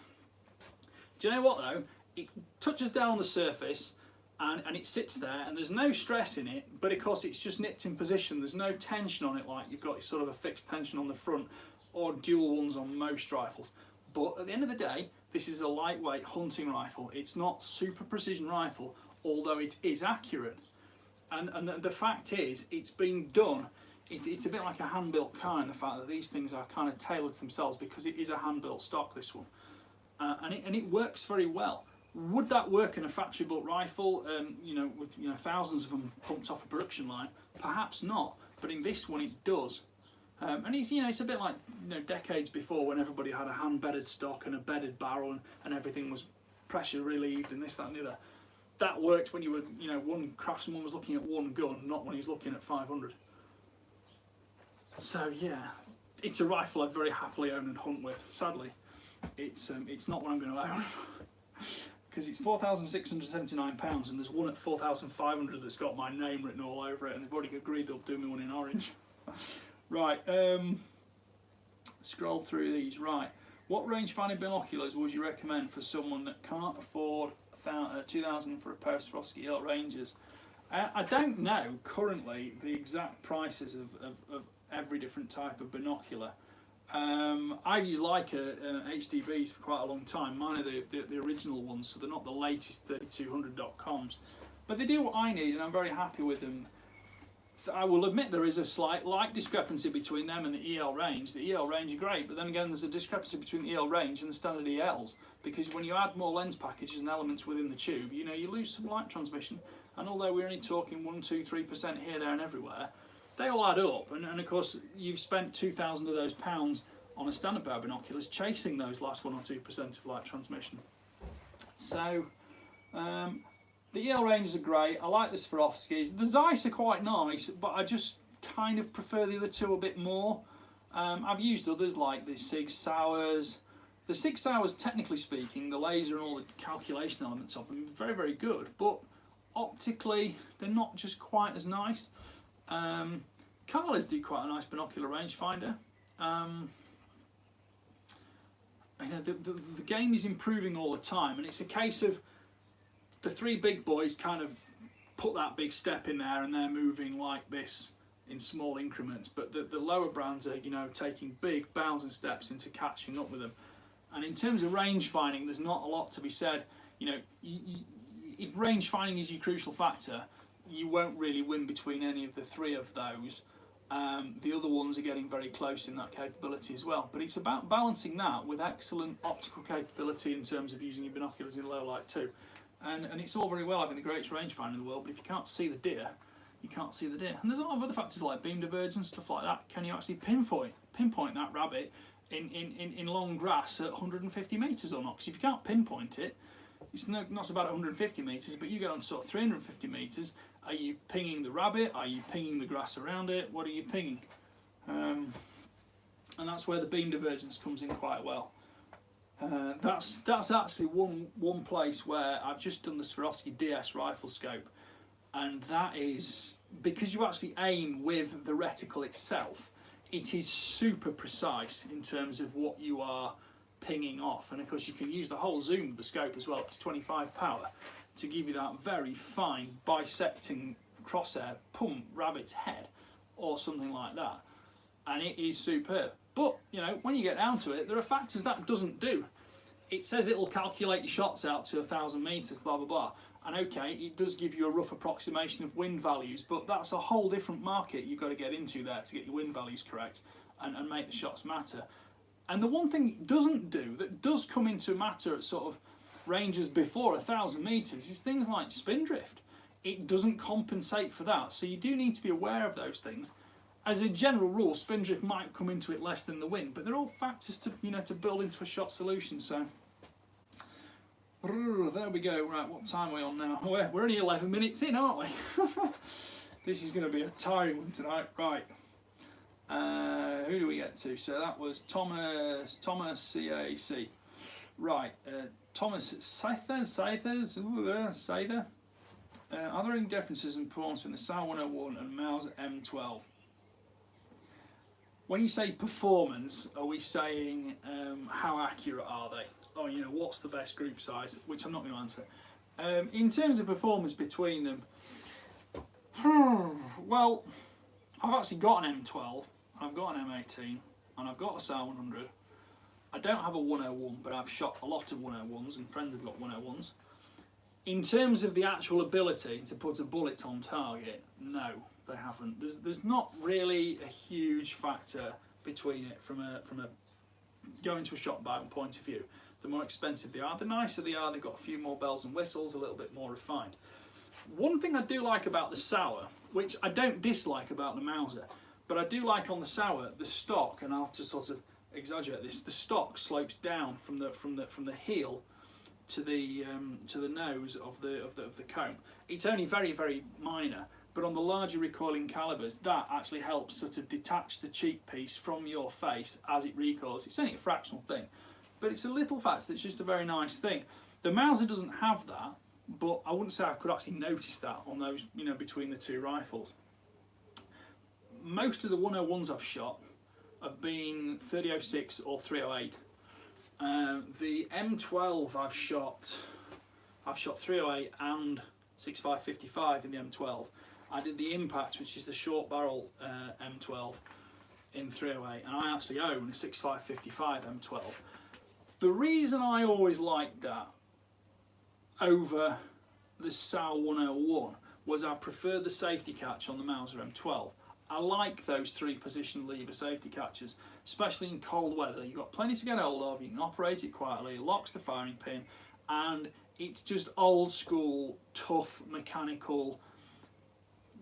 Do you know what though? It touches down on the surface, and it sits there, and there's no stress in it, but of course it's just nipped in position. There's no tension on it like you've got sort of a fixed tension on the front, or dual ones on most rifles. But at the end of the day, this is a lightweight hunting rifle. It's not super precision rifle, although it is accurate. And the fact is, it's been done. It's a bit like a hand-built car in the fact that these things are kind of tailored to themselves, because it is a hand-built stock, this one, and it works very well. Would that work in a factory-built rifle? With thousands of them pumped off a production line? Perhaps not, but in this one it does. And it's a bit like decades before, when everybody had a hand-bedded stock and a bedded barrel, and everything was pressure relieved and this, that, and the other. That worked when you were, one craftsman was looking at one gun, not when he's looking at 500. So yeah, it's a rifle I'd very happily own and hunt with. Sadly, it's not what I'm going to own. Because it's £4,679, and there's one at 4,500 that's got my name written all over it, and they've already agreed they'll do me one in orange. Right, scroll through these. Right, what range-finding binoculars would you recommend for someone that can't afford 2,000 for a pair of Swarovski EL Rangers? I don't know currently the exact prices of every different type of binocular. I've used Leica HDBs for quite a long time. Mine are the original ones, so they're not the latest 3200.coms. But they do what I need, and I'm very happy with them. I will admit there is a slight discrepancy between them and the EL range. The EL range are great, but then again there's a discrepancy between the EL range and the standard ELs, because when you add more lens packages and elements within the tube, you know, you lose some light transmission. And although we're only talking 1, 2, 3% here, there and everywhere, they all add up. And of course you've spent 2,000 of those pounds on a standard pair of binoculars chasing those last 1 or 2% of light transmission. So the EL ranges are great. I like the Swarovskis. The Zeiss are quite nice, but I just kind of prefer the other two a bit more. I've used others like the Sig Sauers. The Sig Sauers, technically speaking, the laser and all the calculation elements of them are very, very good, but optically they're not just quite as nice. Carlers do quite a nice binocular rangefinder. You know, the game is improving all the time, and it's a case of the three big boys kind of put that big step in there, and they're moving like this in small increments. But the lower brands are, you know, taking big bounds and steps into catching up with them. And in terms of range finding, there's not a lot to be said. You know, if range finding is your crucial factor, you won't really win between any of the three of those. The other ones are getting very close in that capability as well. But it's about balancing that with excellent optical capability in terms of using your binoculars in low light too. And it's all very well having the greatest rangefinder in the world, but if you can't see the deer, you can't see the deer. And there's a lot of other factors like beam divergence, stuff like that. Can you actually pinpoint that rabbit in long grass at 150 metres or not? Because if you can't pinpoint it, it's not so bad at 150 metres, but you get on sort of 350 metres, are you pinging the rabbit? Are you pinging the grass around it? What are you pinging? And that's where the beam divergence comes in quite well. That's actually one place where I've just done the Swarovski DS rifle scope, and that is because you actually aim with the reticle itself. It is super precise in terms of what you are pinging off, and of course you can use the whole zoom of the scope as well, up to 25 power, to give you that very fine bisecting crosshair pump rabbit's head or something like that, and it is superb. But you know, when you get down to it, there are factors that doesn't do. It says it'll calculate your shots out to 1,000 metres, blah blah blah, and okay, it does give you a rough approximation of wind values, but that's a whole different market you've got to get into there to get your wind values correct and make the shots matter. And the one thing it doesn't do, that does come into matter at sort of ranges before 1,000 metres, is things like spin drift. It doesn't compensate for that, so you do need to be aware of those things. As a general rule, spin drift might come into it less than the wind, but they're all factors to, you know, to build into a shot solution. So there we go. Right, what time are we on now? We're only 11 minutes in, aren't we? This is going to be a tiring one tonight. Right. Who do we get to? So that was Thomas CAC. Right, Thomas Sather. Are there any differences in performance between the Sauer 101 and Mauser M12? When you say performance, are we saying how accurate are they? Or, you know, what's the best group size? Which I'm not going to answer. In terms of performance between them, well, I've actually got an M12, I've got an M18, and I've got a Sauer 100. I don't have a 101, but I've shot a lot of 101s, and friends have got 101s. In terms of the actual ability to put a bullet on target, no, they haven't. There's not really a huge factor between it from a going to a shot by point of view. The more expensive they are, the nicer they are. They've got a few more bells and whistles, a little bit more refined. One thing I do like about the Sauer, which I don't dislike about the Mauser, but I do like on the Sauer, the stock, and I'll have to sort of exaggerate this, the stock slopes down from the heel to the nose of the comb. It's only very, very minor, but on the larger recoiling calibers, that actually helps sort of detach the cheek piece from your face as it recoils. It's only a fractional thing, but it's a little fact that's just a very nice thing. The Mauser doesn't have that, but I wouldn't say I could actually notice that on those, you know, between the two rifles. most of the 101s I've shot have been 3006 or 308. The M12 I've shot 308 and 6555 in the M12. I did the Impact, which is the short barrel M12 in 308, and I actually own a 6555 M12. The reason I always liked that over the Sauer 101 was I preferred the safety catch on the Mauser M12. I like those 3-position lever safety catches, especially in cold weather. You've got plenty to get hold of, you can operate it quietly, it locks the firing pin, and it's just old school, tough, mechanical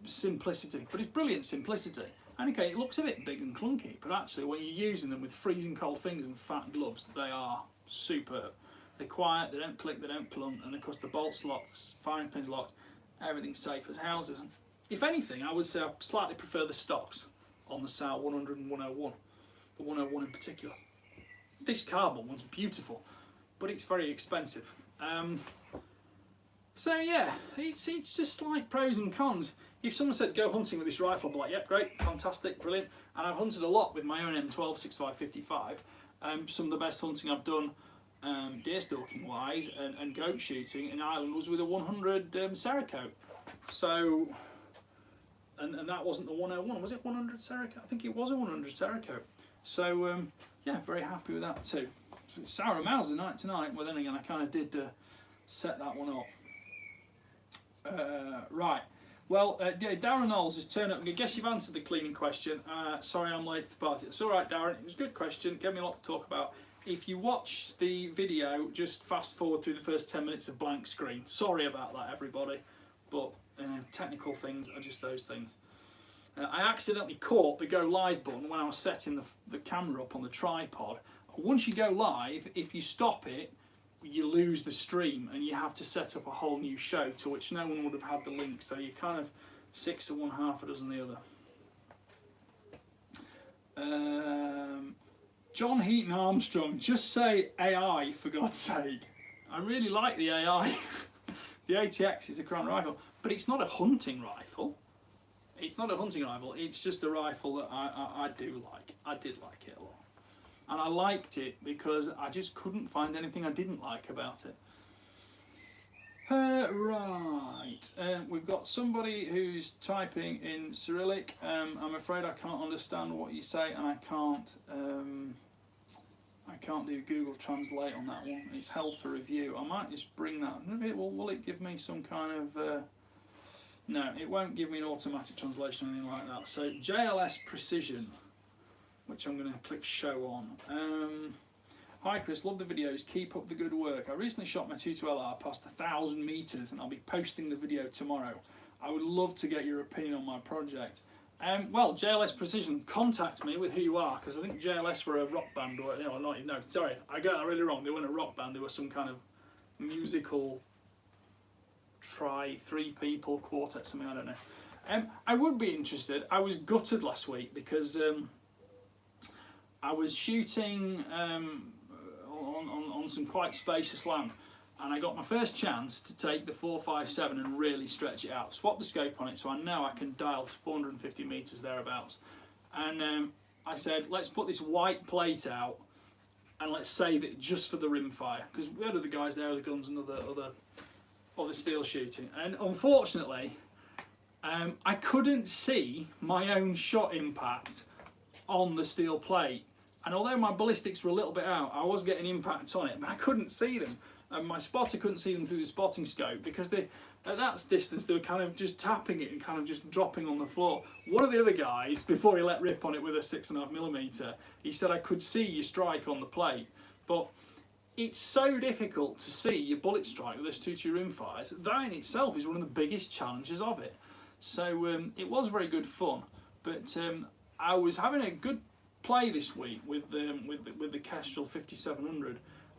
simplicity. But it's brilliant simplicity. And okay, it looks a bit big and clunky, but actually when you're using them with freezing cold fingers and fat gloves, they are superb. They're quiet, they don't click, they don't clunk, and of course the bolt's locked, firing pin's locked, everything's safe as houses. If anything, I would say I slightly prefer the stocks on the Sauer 100 and 101, the 101 in particular. This carbon one's beautiful, but it's very expensive. So yeah, it's just like pros and cons. If someone said go hunting with this rifle, I'd be like, yep, great, fantastic, brilliant. And I've hunted a lot with my own M12 6555. Some of the best hunting I've done deer stalking wise and goat shooting in Ireland was with a 100 Cerakote. So, and that wasn't the 101, was it 100 Cerakote? I think it was a 100 Cerakote. So yeah, very happy with that too. So Sauer and Mauser night to night. Well, then again, I kind of did set that one up. Right. Well, Darren Knowles has turned up. I guess you've answered the cleaning question. Sorry I'm late to the party. It's all right, Darren. It was a good question. Gave me a lot to talk about. If you watch the video, just fast forward through the first 10 minutes of blank screen. Sorry about that, everybody. But technical things are just those things. I accidentally caught the go live button when I was setting the camera up on the tripod. Once you go live, if you stop it, you lose the stream and you have to set up a whole new show to which no one would have had the link. So you're kind of 6 of one, half a dozen the other. John Heaton Armstrong, just say AI for God's sake. I really like the AI. The ATX is a Crown rifle, but it's not a hunting rifle. It's not a hunting rifle, it's just a rifle that I do like. I did like it a lot. And I liked it because I just couldn't find anything I didn't like about it. Right, we've got somebody who's typing in Cyrillic. I'm afraid I can't understand what you say, and I can't do Google Translate on that one. It's held for review. I might just bring that. Will it give me some kind of? No, it won't give me an automatic translation or anything like that. So JLS Precision, which I'm going to click show on. Hi Chris, love the videos, keep up the good work. I recently shot my 22LR past 1,000 meters and I'll be posting the video tomorrow. I would love to get your opinion on my project. Well, JLS Precision, contact me with who you are, because I think JLS were a rock band, or no, sorry, I got that really wrong. They weren't a rock band, they were some kind of musical three-people quartet, something, I don't know. I would be interested. I was gutted last week because I was shooting on some quite spacious land, and I got my first chance to take the 457 and really stretch it out. Swap the scope on it so I know I can dial to 450 meters thereabouts. And I said, let's put this white plate out and let's save it just for the rimfire, because we had other guys there, other guns and other steel shooting. And unfortunately, I couldn't see my own shot impact on the steel plate. And although my ballistics were a little bit out, I was getting impacts on it, but I couldn't see them. And my spotter couldn't see them through the spotting scope because at that distance they were kind of just tapping it and kind of just dropping on the floor. One of the other guys, before he let rip on it with a 6.5mm, he said I could see your strike on the plate, but it's so difficult to see your bullet strike with those 2.2 rimfires. That in itself is one of the biggest challenges of it. So it was very good fun, but I was having a good play this week with the Kestrel 5700,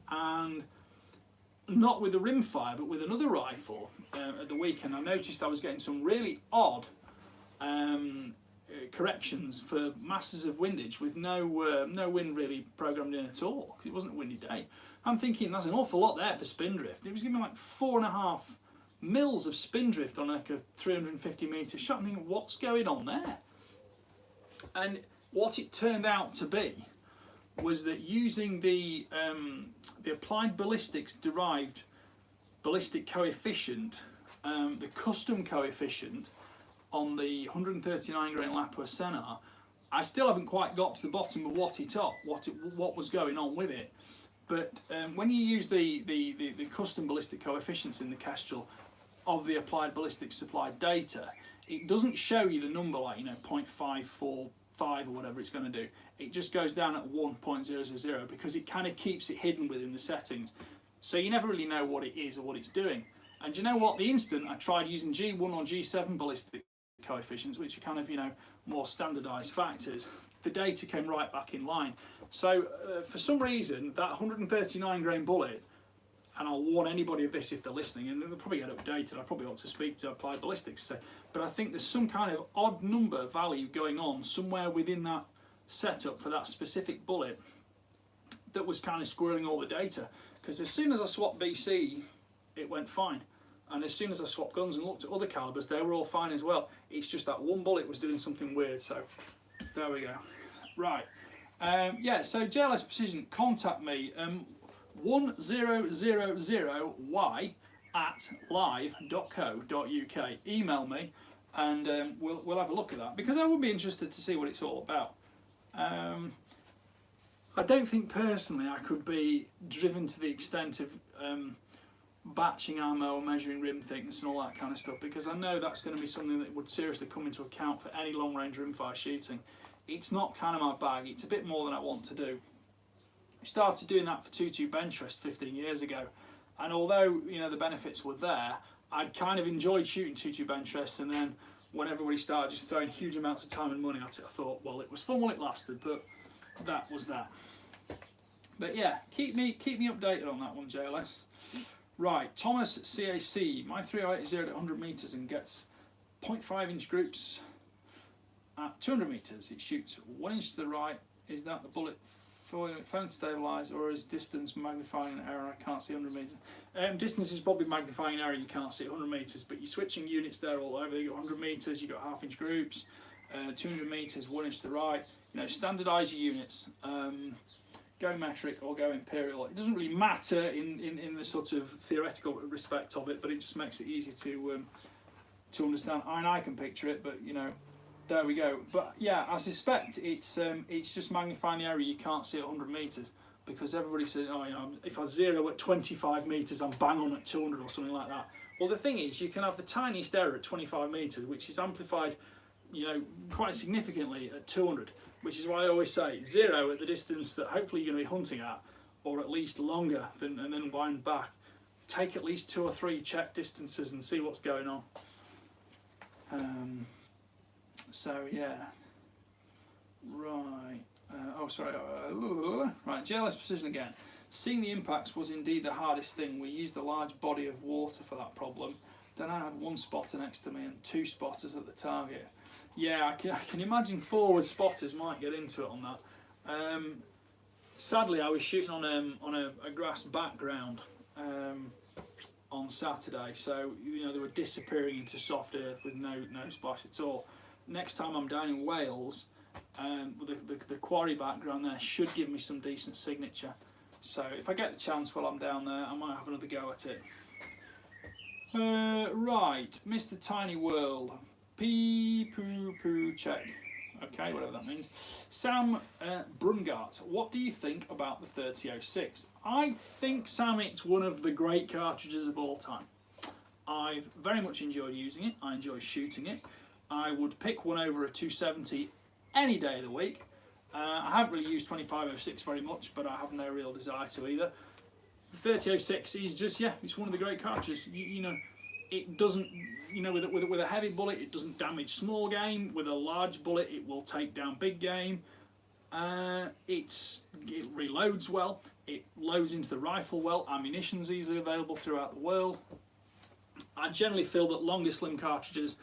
and not with the rimfire but with another rifle at the weekend. I noticed I was getting some really odd corrections for masses of windage with no wind really programmed in at all, because it wasn't a windy day. I'm thinking that's an awful lot there for spin drift. It was giving me like 4.5 mils of spin drift on like a 350 metre shot. I'm thinking, what's going on there? And what it turned out to be was that using the applied ballistics derived ballistic coefficient, the custom coefficient on the 139 grain Lapua Senar, I still haven't quite got to the bottom of what was going on with it. But when you use the custom ballistic coefficients in the Kestrel of the applied ballistics supplied data, it doesn't show you the number like 0.545 or whatever it's going to do. It just goes down at 1.000 because it kind of keeps it hidden within the settings. So you never really know what it is or what it's doing. And you know what? The instant I tried using G1 or G7 ballistic coefficients, which are kind of more standardised factors, the data came right back in line. So for some reason, that 139 grain bullet, and I'll warn anybody of this if they're listening, and they'll probably get updated, I probably ought to speak to Applied Ballistics, but I think there's some kind of odd number value going on somewhere within that setup for that specific bullet that was kind of squirreling all the data. Because as soon as I swapped BC, it went fine. And as soon as I swapped guns and looked at other calibers, they were all fine as well. It's just that one bullet was doing something weird, so there we go. Right, yeah, so JLS Precision, contact me, 1000y@live.co.uk. Email me and we'll have a look at that, because I would be interested to see what it's all about. I don't think personally I could be driven to the extent of batching ammo or measuring rim thickness and all that kind of stuff, because I know that's going to be something that would seriously come into account for any long range rimfire shooting. It's not kind of my bag, it's a bit more than I want to do. I started doing that for 2-2 bench rest 15 years ago, and although the benefits were there, I'd kind of enjoyed shooting 2-2 bench rest, and then when everybody started just throwing huge amounts of time and money at it, I thought, well, it was fun while it lasted, but that was that. But yeah, keep me updated on that one, JLS. Right, Thomas CAC, my 3080 is at 100 metres and gets 0.5 inch groups at 200 metres. It shoots 1 inch to the right. Is that the bullet phone stabilised, or is distance magnifying an error? I can't see 100 metres. Distance is probably magnifying an error, you can't see 100 metres, but you're switching units there all over. You've got 100 metres, you've got half inch groups, 200 metres, 1 inch to the right. Standardise your units. Go metric or go imperial. It doesn't really matter in the sort of theoretical respect of it, but it just makes it easy to understand. I can picture it, but there we go. But yeah, I suspect it's just magnifying the area you can't see at 100 metres, because everybody says, if I zero at 25 metres, I'm bang on at 200 or something like that. Well, the thing is, you can have the tiniest error at 25 metres, which is amplified, quite significantly at 200. Which is why I always say 0 at the distance that hopefully you're going to be hunting at, or at least longer, and then wind back. Take at least 2 or 3 check distances and see what's going on. So yeah, right. Right. JLS Precision again. Seeing the impacts was indeed the hardest thing. We used a large body of water for that problem. Then I had 1 spotter next to me and 2 spotters at the target. Yeah, I can imagine forward spotters might get into it on that. Sadly, I was shooting on a grass background on Saturday, so they were disappearing into soft earth with no splash at all. Next time I'm down in Wales, the quarry background there should give me some decent signature. So if I get the chance while I'm down there, I might have another go at it. Right, Mr. Tiny World. Pee poo poo check. Okay, whatever that means. Sam Brungart, what do you think about the 3006? I think, Sam, it's one of the great cartridges of all time. I've very much enjoyed using it. I enjoy shooting it. I would pick one over a 270 any day of the week. I haven't really used 2506 very much, but I have no real desire to either. The 3006 is just, it's one of the great cartridges. It doesn't, with a heavy bullet, it doesn't damage small game. With a large bullet, it will take down big game. It reloads well. It loads into the rifle well. Ammunition's easily available throughout the world. I generally feel that longer slim cartridges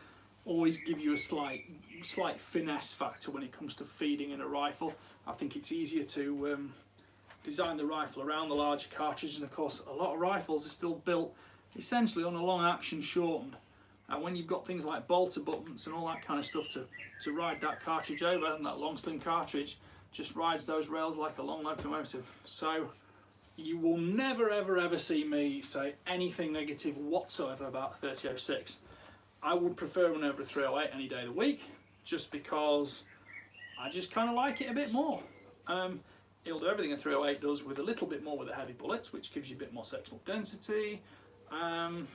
always give you a slight finesse factor when it comes to feeding in a rifle. I think it's easier to design the rifle around the larger cartridge, and of course a lot of rifles are still built essentially on a long action shortened And when you've got things like bolter buttons and all that kind of stuff to ride that cartridge over, and that long slim cartridge just rides those rails like a long locomotive. So you will never ever ever see me say anything negative whatsoever about a 3006. I would prefer one over a 308 any day of the week, just because I just kind of like it a bit more. It'll do everything a 308 does with a little bit more with the heavy bullets, which gives you a bit more sectional density. And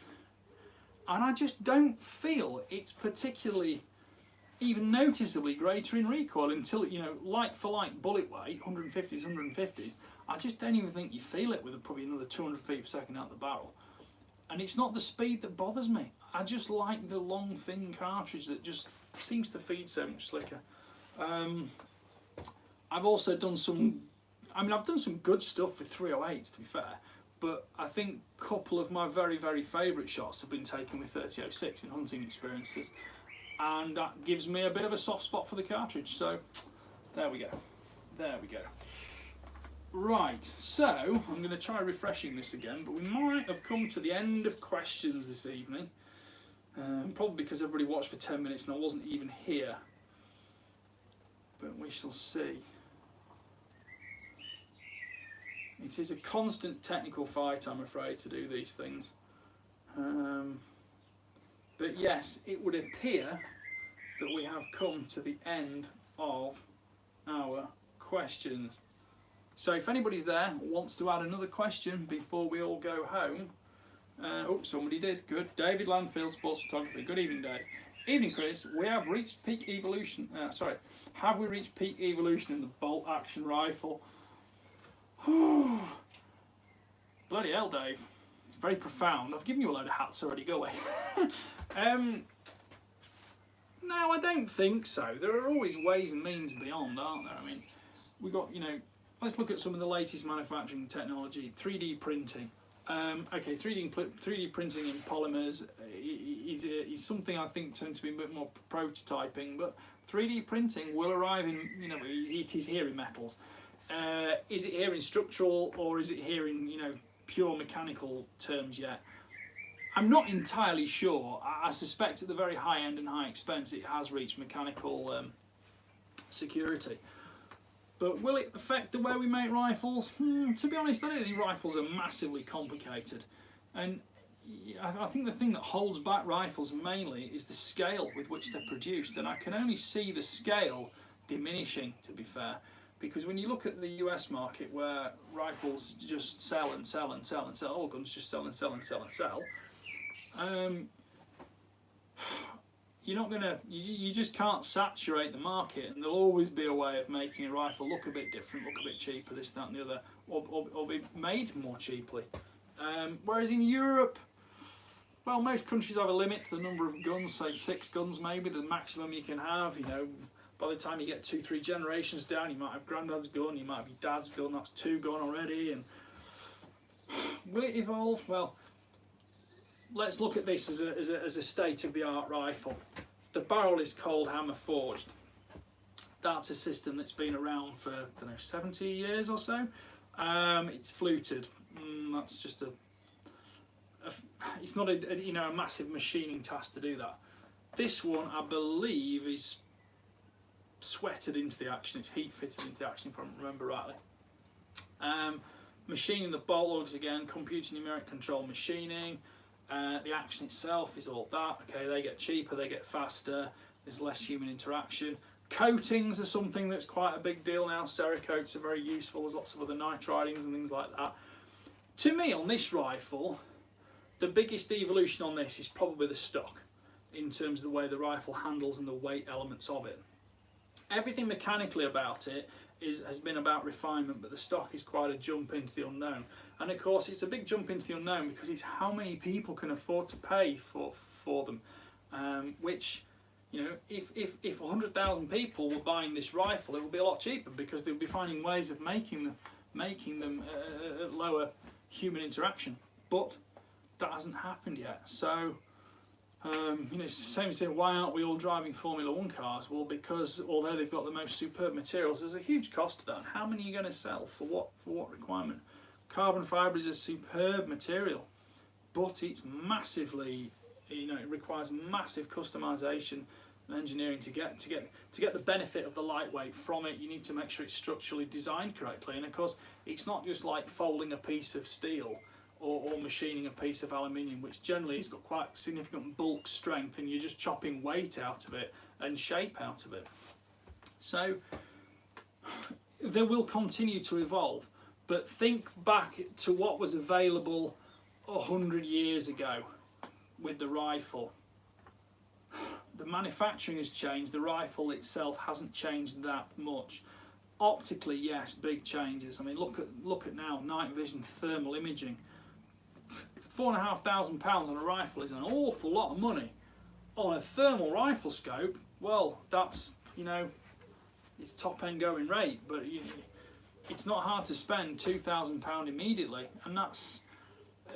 I just don't feel it's particularly even noticeably greater in recoil until, you know, like for like bullet weight, 150s, 150s, I just don't even think you feel it with probably another 200 feet per second out the barrel. And it's not the speed that bothers me. I just like the long, thin cartridge that just seems to feed so much slicker. I've also done some, I've done some good stuff with 308s, to be fair. But I think a couple of my very, very favourite shots have been taken with 3006 in hunting experiences, and that gives me a bit of a soft spot for the cartridge. So there we go, there we go. Right, so I'm going to try refreshing this again, but we might have come to the end of questions this evening, probably because everybody watched for 10 minutes and I wasn't even here, but we shall see. It is a constant technical fight, I'm afraid, to do these things. But yes, it would appear that we have come to the end of our questions. So if anybody's there wants to add another question before we all go home. Oh, somebody did. Good. David Landfield, Sports Photography. Good evening, Dave. Evening, Chris. We have reached peak evolution. Have we reached peak evolution in the bolt action rifle? Bloody hell, Dave. It's very profound. I've given you a load of hats already. Go away. No, I don't think so. There are always ways and means beyond, aren't there? I mean, we got, you know, let's look at some of the latest manufacturing technology. 3D printing. Okay, 3D printing in polymers is something I think tends to be a bit more prototyping, but 3D printing will arrive in, you know, it is here in metals. Is it here in structural, or is it here in, you know, pure mechanical terms yet? I'm not entirely sure. I suspect at the very high end and high expense it has reached mechanical security. But will it affect the way we make rifles? To be honest, I don't think rifles are massively complicated. And I think the thing that holds back rifles mainly is the scale with which they're produced. And I can only see the scale diminishing, to be fair. Because when you look at the US market, where rifles just sell and sell and sell and sell, all guns just sell and sell and sell and sell, you're not gonna, you just can't saturate the market, and there'll always be a way of making a rifle look a bit different, look a bit cheaper, this, that, and the other, or be made more cheaply. Whereas in Europe, well, most countries have a limit to the number of guns, say 6 guns maybe, the maximum you can have. You know, by the time you get 2-3 generations down, you might have granddad's gun, you might have your dad's gun, that's 2 gone already. And will it evolve? Well, let's look at this as a state-of-the-art rifle. The barrel is cold hammer forged. That's a system that's been around for, I don't know, 70 years or so. It's fluted. That's just it's not a you know, a massive machining task to do that. This one, I believe, is sweated into the action. It's heat fitted into the action, if I remember rightly. Machining the bolt lugs again, computer numeric control machining. The action itself is all that. Okay, they get cheaper, they get faster, there's less human interaction. Coatings are something that's quite a big deal now. Cerakotes are very useful. There's lots of other nitridings and things like that. To me, on this rifle, the biggest evolution on this is probably the stock, in terms of the way the rifle handles and the weight elements of it. Everything mechanically about it has been about refinement, but the stock is quite a jump into the unknown. And of course, it's a big jump into the unknown because it's how many people can afford to pay for them. Which, you know, if 100,000 people were buying this rifle, it would be a lot cheaper because they would be finding ways of making them at lower human interaction. But that hasn't happened yet. So, you know, it's the same as saying, why aren't we all driving Formula 1 cars? Well, because although they've got the most superb materials, there's a huge cost to that. And how many are you going to sell for what requirement? Carbon fibre is a superb material, but it's massively You know, it requires massive customization and engineering to get the benefit of the lightweight from it. You need to make sure it's structurally designed correctly, and of course it's not just like folding a piece of steel or machining a piece of aluminium, which generally has got quite significant bulk strength, and you're just chopping weight out of it and shape out of it. So they will continue to evolve, but think back to what was available 100 years ago with the rifle. The manufacturing has changed, the rifle itself hasn't changed that much. Optically, yes, big changes. I mean, look at now, night vision, thermal imaging. £4,500 on a rifle is an awful lot of money. On a thermal rifle scope, well, that's, you know, it's top end going rate, but it's not hard to spend £2,000 immediately, and that's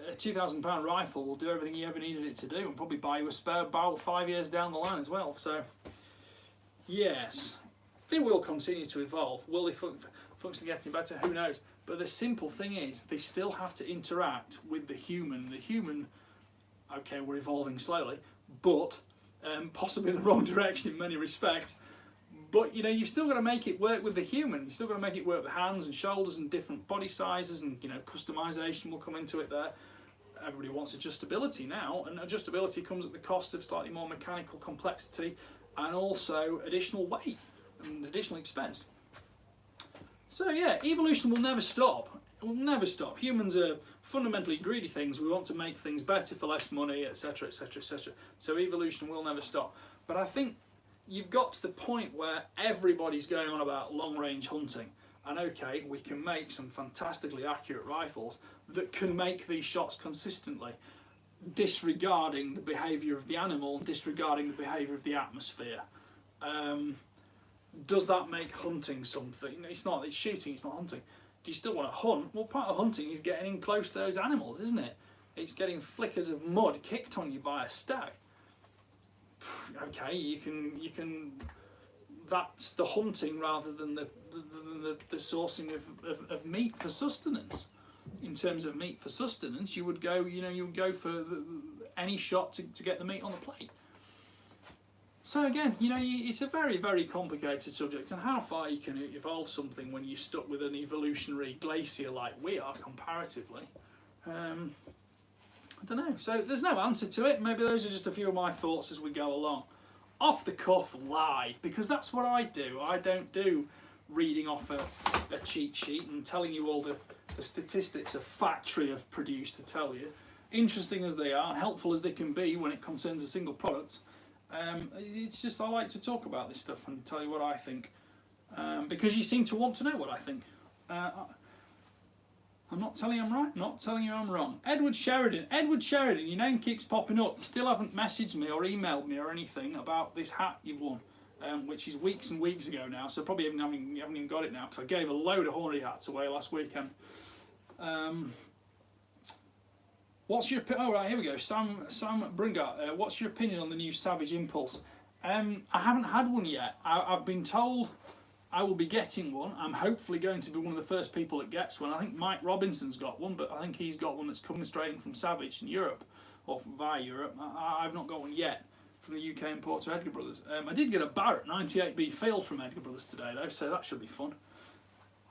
a £2,000 rifle will do everything you ever needed it to do, and probably buy you a spare barrel 5 years down the line as well. So yes, they will continue to evolve. Will they function getting better? Who knows? But the simple thing is, they still have to interact with the human. The human, okay, we're evolving slowly, but possibly in the wrong direction in many respects. But you know, you've still got to make it work with the human. You've still got to make it work with hands and shoulders and different body sizes, and you know, customization will come into it there. Everybody wants adjustability now, and adjustability comes at the cost of slightly more mechanical complexity and also additional weight and additional expense. So yeah, evolution will never stop. It will never stop. Humans are fundamentally greedy things. We want to make things better for less money, etc, etc, etc. So evolution will never stop. But I think you've got to the point where everybody's going on about long-range hunting. And okay, we can make some fantastically accurate rifles that can make these shots consistently, disregarding the behaviour of the animal, disregarding the behaviour of the atmosphere. Does that make hunting something? It's not, it's shooting, it's not hunting. Do you still want to hunt? Well, part of hunting is getting in close to those animals, isn't it? It's getting flickers of mud kicked on you by a stag. Okay, you can. That's the hunting rather than the sourcing of meat for sustenance. In terms of meat for sustenance, you would go, you know, you would go for any shot to get the meat on the plate. So again, you know, it's a very, very complicated subject, and how far you can evolve something when you're stuck with an evolutionary glacier like we are comparatively. I don't know. So there's no answer to it. Maybe those are just a few of my thoughts as we go along. Off the cuff, live, because that's what I do. I don't do reading off a cheat sheet and telling you all the statistics a factory have produced to tell you. Interesting as they are, helpful as they can be when it concerns a single product. It's just I like to talk about this stuff and tell you what I think, because you seem to want to know what I think. I'm not telling you I'm right, not telling you I'm wrong. Edward Sheridan, your name keeps popping up. You still haven't messaged me or emailed me or anything about this hat you've won, which is weeks and weeks ago now, so probably you haven't even got it now, because I gave a load of Hornady hats away last weekend. What's your oh right, here we go. Sam Bringart. What's your opinion on the new Savage Impulse? I haven't had one yet. I've been told I will be getting one. I'm hopefully going to be one of the first people that gets one. I think Mike Robinson's got one, but I think he's got one that's coming straight in from Savage in Europe, or via Europe. I've not got one yet from the UK importer Edgar Brothers. I did get a Barrett 98B field from Edgar Brothers today though, so that should be fun.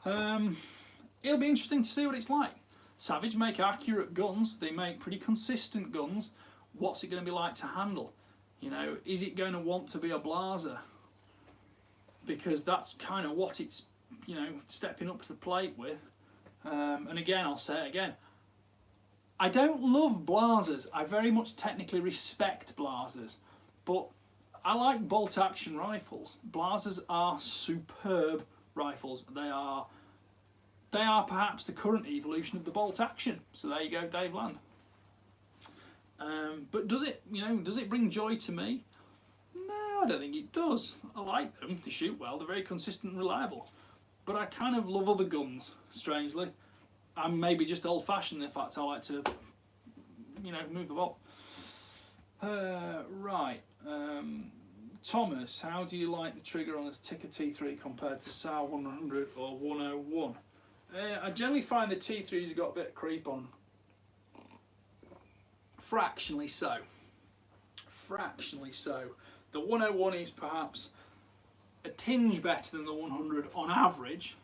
It'll be interesting to see what it's like. Savage make accurate guns. They make pretty consistent guns. What's it going to be like to handle? You know, is it going to want to be a blazer? Because that's kind of what it's, you know, stepping up to the plate with. And again, I'll say it again. I don't love blazers. I very much technically respect blazers, but I like bolt action rifles. Blazers are superb rifles. They are perhaps the current evolution of the bolt action. So there you go, Dave Land. But does it bring joy to me? No, I don't think it does. I like them, they shoot well, they're very consistent and reliable. But I kind of love other guns, strangely. I'm maybe just old-fashioned, in fact, I like to, you know, move the ball. Right. Thomas, how do you like the trigger on this Tikka T3 compared to Sauer 100 or 101? I generally find the T3s have got a bit of creep on. Fractionally so. fractionally so. The 101 is perhaps a tinge better than the 100 on average,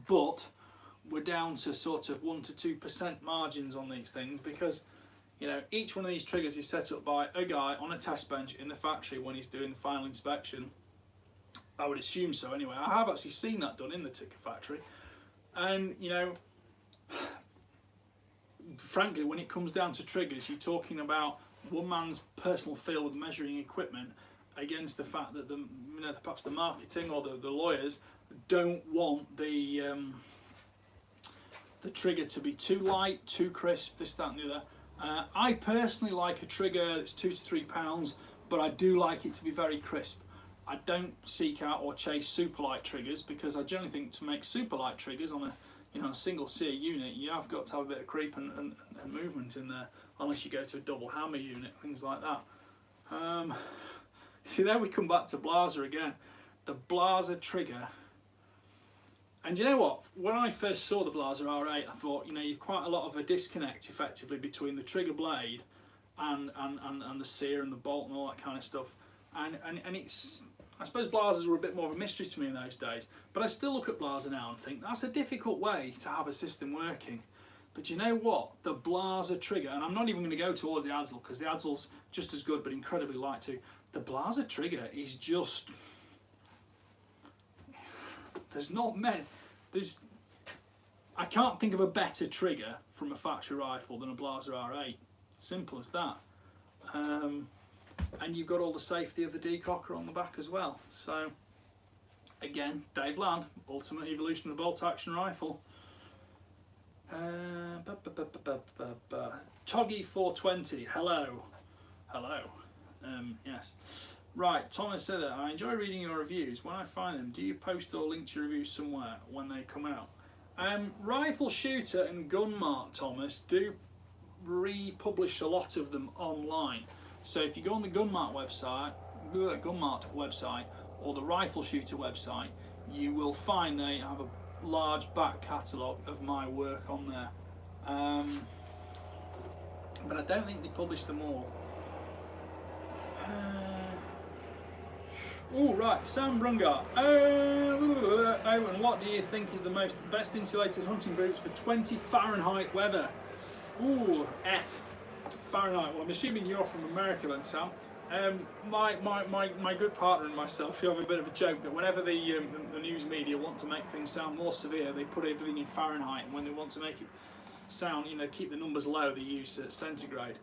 but we're down to sort of 1 to 2% margins on these things, because you know, each one of these triggers is set up by a guy on a test bench in the factory when he's doing the final inspection. I would assume so anyway. I have actually seen that done in the ticker factory. And, you know, frankly, when it comes down to triggers, you're talking about one man's personal field measuring equipment against the fact that perhaps the marketing or the lawyers don't want the trigger to be too light, too crisp, this, that and the other. I personally like a trigger that's 2 to 3 pounds, but I do like it to be very crisp. I don't seek out or chase super light triggers, because I generally think to make super light triggers on a single sear unit, you have got to have a bit of creep and movement in there, unless you go to a double hammer unit, things like that. See, there we come back to Blaser again. The Blaser trigger. And you know what? When I first saw the Blaser R8, I thought, you know, you've quite a lot of a disconnect effectively between the trigger blade and the sear and the bolt and all that kind of stuff. And it's, I suppose Blasers were a bit more of a mystery to me in those days. But I still look at Blaser now and think that's a difficult way to have a system working. But you know what? The Blaser trigger, and I'm not even going to go towards the Adzel, because the Adzel's just as good but incredibly light too. The Blaser trigger is just... I can't think of a better trigger from a factory rifle than a Blaser R8. Simple as that. And you've got all the safety of the decocker on the back as well. So, again, Dave Land, Ultimate Evolution of the Bolt Action Rifle. Toggy 420, hello. Yes. Right, Thomas said that I enjoy reading your reviews. When I find them, do you post or link to your reviews somewhere when they come out? Rifle Shooter and Gunmark, Thomas, do republish a lot of them online. So if you go on the Gunmark website or the Rifle Shooter website, you will find they have a large back catalogue of my work on there. But I don't think they publish them all. Oh right, Sam Brungar. And what do you think is the best insulated hunting boots for 20 Fahrenheit weather? Ooh, F Fahrenheit. Well, I'm assuming you're from America then, Sam. My good partner and myself, we have a bit of a joke that whenever the news media want to make things sound more severe, they put everything in Fahrenheit, and when they want to make it sound, you know, keep the numbers low, they use centigrade.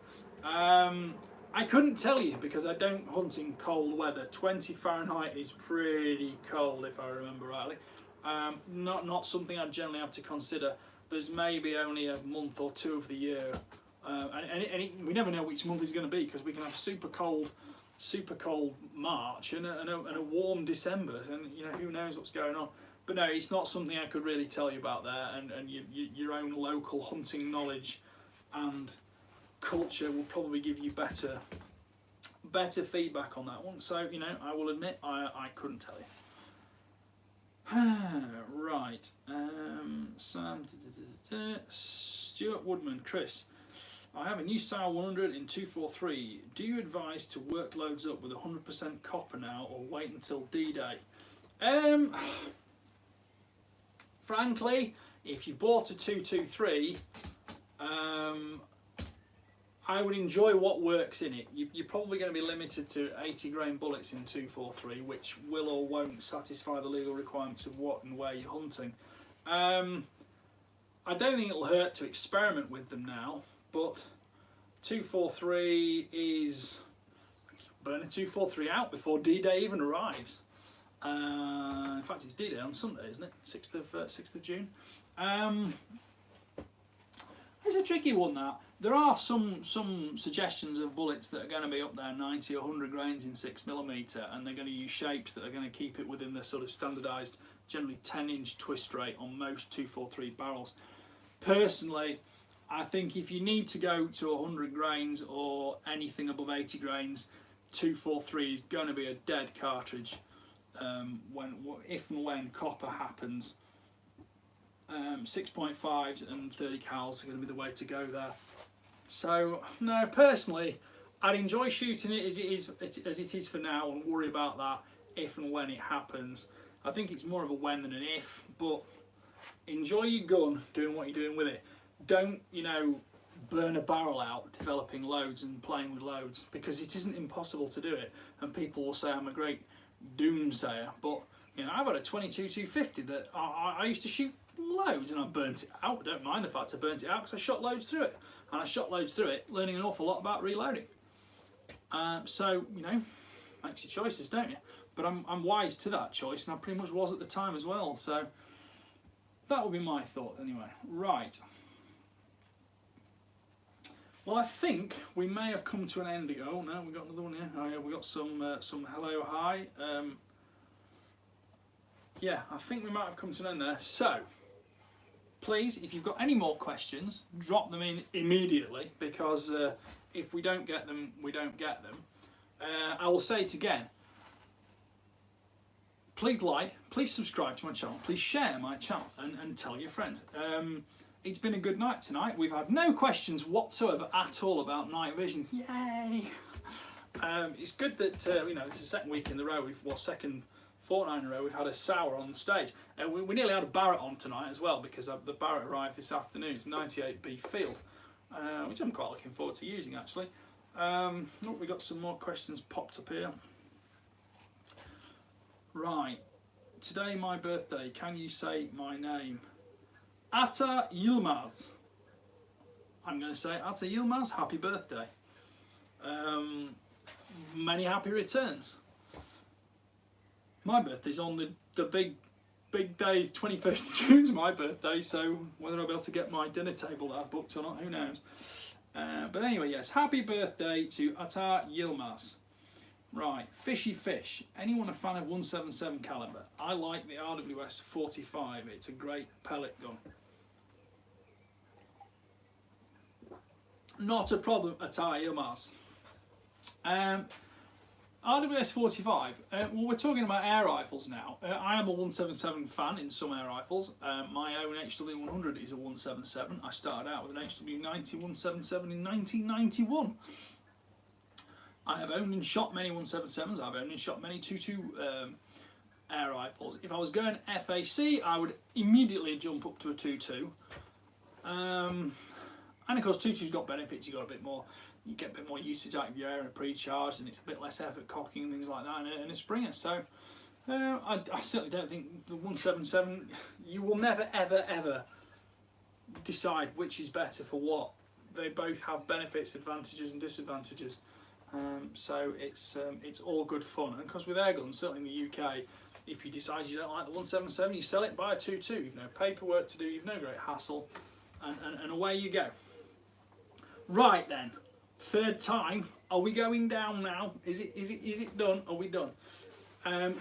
I couldn't tell you because I don't hunt in cold weather. 20 Fahrenheit is pretty cold if I remember rightly. Not something I generally have to consider. There's maybe only a month or two of the year, we never know which month is going to be, because we can have super cold March and a warm December, and you know, who knows what's going on. But no, it's not something I could really tell you about there, and your own local hunting knowledge and culture will probably give you better feedback on that one. So, you know, I will admit I couldn't tell you. Right, Sam, Stuart Woodman, Chris, I have a new Sauer 100 in 243. Do you advise to work loads up with 100% copper now, or wait until D-Day? Frankly, if you bought a 223, I would enjoy what works in it. You're probably going to be limited to 80 grain bullets in 243, which will or won't satisfy the legal requirements of what and where you're hunting. I don't think it'll hurt to experiment with them now, but 243 is... burn a 243 out before D-Day even arrives. In fact, it's D-Day on Sunday, isn't it? 6th of June. It's a tricky one, that. There are some suggestions of bullets that are going to be up there 90 or 100 grains in 6mm, and they're going to use shapes that are going to keep it within the sort of standardised, generally 10-inch twist rate on most 243 barrels. Personally, I think if you need to go to 100 grains or anything above 80 grains, 243 is going to be a dead cartridge if and when copper happens. 6.5s and 30 cals are going to be the way to go there. So, no, personally, I'd enjoy shooting it as it is for now, and worry about that if and when it happens. I think it's more of a when than an if, but enjoy your gun doing what you're doing with it. Don't, you know, burn a barrel out developing loads and playing with loads, because it isn't impossible to do it, and people will say I'm a great doomsayer, but you know, I've got a 22-250 that I used to shoot loads and I burnt it out. I don't mind the fact I burnt it out because I shot loads through it, and I shot loads through it learning an awful lot about reloading. So, you know, makes your choices, don't you? But I'm wise to that choice, and I pretty much was at the time as well, so that would be my thought anyway. Right. Well, I think we may have come to an end. Oh no, we got another one here. Oh yeah, we got some hello, hi. Yeah, I think we might have come to an end there. So, please, if you've got any more questions, drop them in immediately, because if we don't get them, we don't get them. I will say it again. Please like, please subscribe to my channel, please share my channel, and tell your friends. It's been a good night tonight. We've had no questions whatsoever at all about night vision. Yay! It's good that you know, it's the second week in the row. Second fortnight in a row we've had a Sauer on the stage. We nearly had a Barrett on tonight as well, because the Barrett arrived this afternoon. It's 98B field, which I'm quite looking forward to using actually. We got some more questions popped up here. Right, today my birthday. Can you say my name? Ata Yilmaz. I'm going to say Ata Yilmaz, happy birthday. Many happy returns. My birthday's on the big day, 21st of June's my birthday, so whether I'll be able to get my dinner table that I've booked or not, who knows. But anyway, yes, happy birthday to Ata Yilmaz. Right, Fishy Fish. Anyone a fan of 177 caliber? I like the RWS 45. It's a great pellet gun. Not a problem, Ata Yilmaz. RWS 45. Well, we're talking about air rifles now. I am a 177 fan in some air rifles. My own HW100 is a 177. I started out with an HW90 177 in 1991. I have owned and shot many 177s. I've owned and shot many 2.2 air rifles. If I was going FAC, I would immediately jump up to a 2.2. And of course, 2.2's got benefits. You got a bit more. You get a bit more usage out of your air and pre-charged, and it's a bit less effort cocking and things like that in a Springer. So I certainly don't think the 177. You will never, ever, ever decide which is better for what. They both have benefits, advantages, and disadvantages. So it's all good fun. And of course, with air guns, certainly in the UK, if you decide you don't like the 177, you sell it, buy a 2.2. You've no paperwork to do, you've no great hassle, and away you go. Right then, third time. Are we going down now? Is it done? Are we done?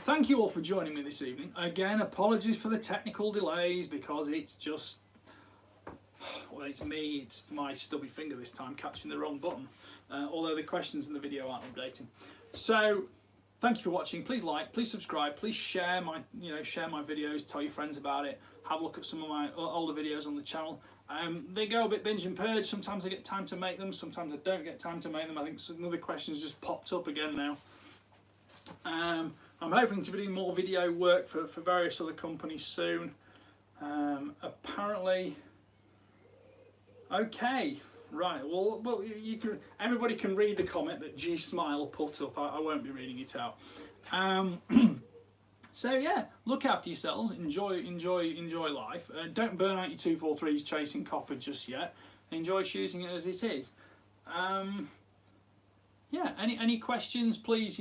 Thank you all for joining me this evening. Again, apologies for the technical delays, because it's just, well, it's me, it's my stubby finger this time catching the wrong button. Although the questions in the video aren't updating. So, thank you for watching. Please like, please subscribe, please share my videos, tell your friends about it. Have a look at some of my older videos on the channel. They go a bit binge and purge. Sometimes I get time to make them, sometimes I don't get time to make them. I think some other questions just popped up again now. I'm hoping to be doing more video work for various other companies soon. Apparently, okay. Right, well, everybody can read the comment that G Smile put up. I won't be reading it out. So yeah, look after yourselves. Enjoy life. Don't burn out your 243s chasing copper just yet. Enjoy shooting it as it is. Yeah. Any questions? Please,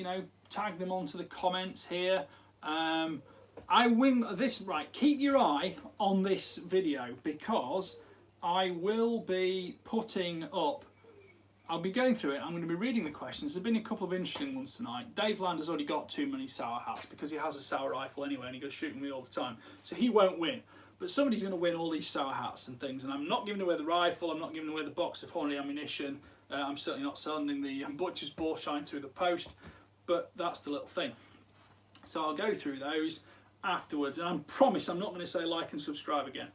tag them onto the comments here. I win this. Right, keep your eye on this video, because I will be putting up, I'll be going through it, I'm going to be reading the questions. There's been a couple of interesting ones tonight. Dave Lander's already got too many Sauer hats, because he has a Sauer rifle anyway and he goes shooting me all the time. So he won't win. But somebody's going to win all these Sauer hats and things, and I'm not giving away the rifle, I'm not giving away the box of horny ammunition, I'm certainly not sending the butcher's ball shine through the post, but that's the little thing. So I'll go through those afterwards, and I promise I'm not going to say like and subscribe again.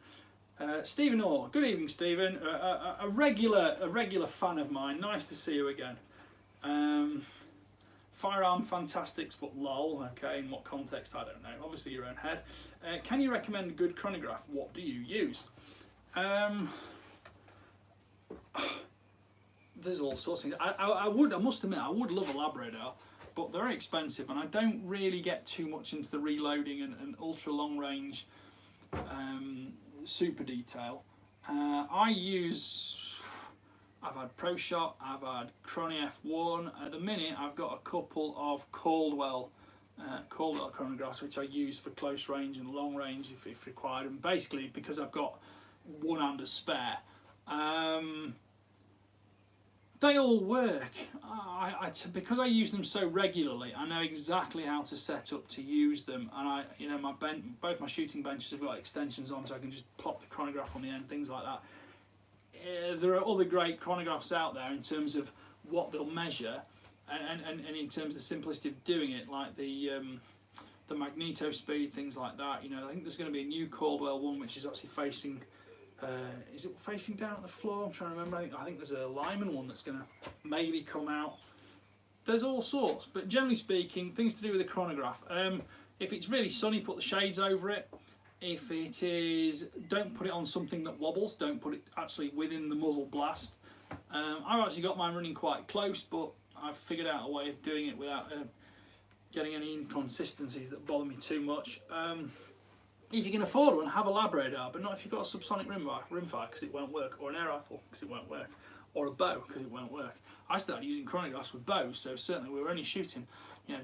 Stephen Orr, good evening Stephen, a regular fan of mine, nice to see you again. Firearm fantastics, but lol. Okay, in what context I don't know. Obviously your own head. Can you recommend a good chronograph? What do you use? There's all sorts of things. I must admit, I would love a Labrador, but they're very expensive, and I don't really get too much into the reloading and ultra long range super detail. I've had Pro Shot, I've had Chrono F1. At the minute, I've got a couple of Caldwell chronographs, which I use for close range and long range if required. And basically, because I've got one hand to spare, they all work. Because I use them so regularly, I know exactly how to set up to use them. And both my shooting benches have got extensions on, so I can just plop the chronograph on the end, things like that. There are other great chronographs out there in terms of what they'll measure, and in terms of the simplicity of doing it, like the magneto speed, things like that. You know, I think there's going to be a new Caldwell one which is actually facing. Is it facing down at the floor? I'm trying to remember. I think there's a Lyman one that's going to maybe come out. There's all sorts, but generally speaking, things to do with the chronograph. If it's really sunny, put the shades over it. If it is, don't put it on something that wobbles. Don't put it actually within the muzzle blast. I've actually got mine running quite close, but I've figured out a way of doing it without getting any inconsistencies that bother me too much. If you can afford one, have a Labrador, but not if you've got a subsonic rimfire, because it won't work, or an air rifle, because it won't work, or a bow, because it won't work. I started using chronographs with bows, so certainly we were only shooting,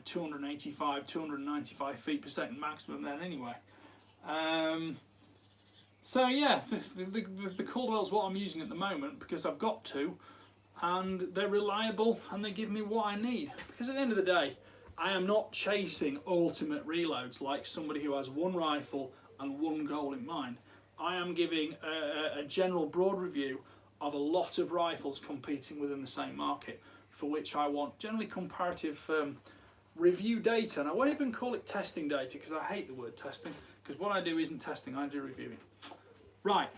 285, 295 feet per second maximum then anyway. So yeah, the Caldwell's what I'm using at the moment, because I've got to, and they're reliable and they give me what I need. Because at the end of the day, I am not chasing ultimate reloads like somebody who has one rifle and one goal in mind. I am giving a general broad review of a lot of rifles competing within the same market, for which I want generally comparative review data, and I won't even call it testing data because I hate the word testing, because what I do isn't testing, I do reviewing. Right,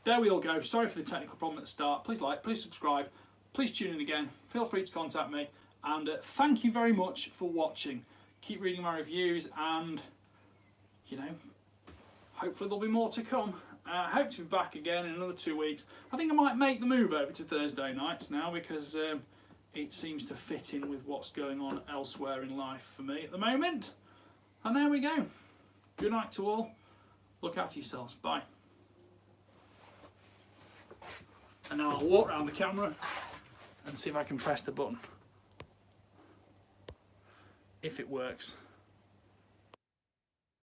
there we all go. Sorry for the technical problem at the start. Please like, please subscribe, please tune in again, feel free to contact me, and thank you very much for watching. Keep reading my reviews, and hopefully there'll be more to come. I hope to be back again in another 2 weeks. I think I might make the move over to Thursday nights now, because it seems to fit in with what's going on elsewhere in life for me at the moment. And there we go. Good night to all. Look after yourselves. Bye. And now I'll walk around the camera and see if I can press the button. If it works.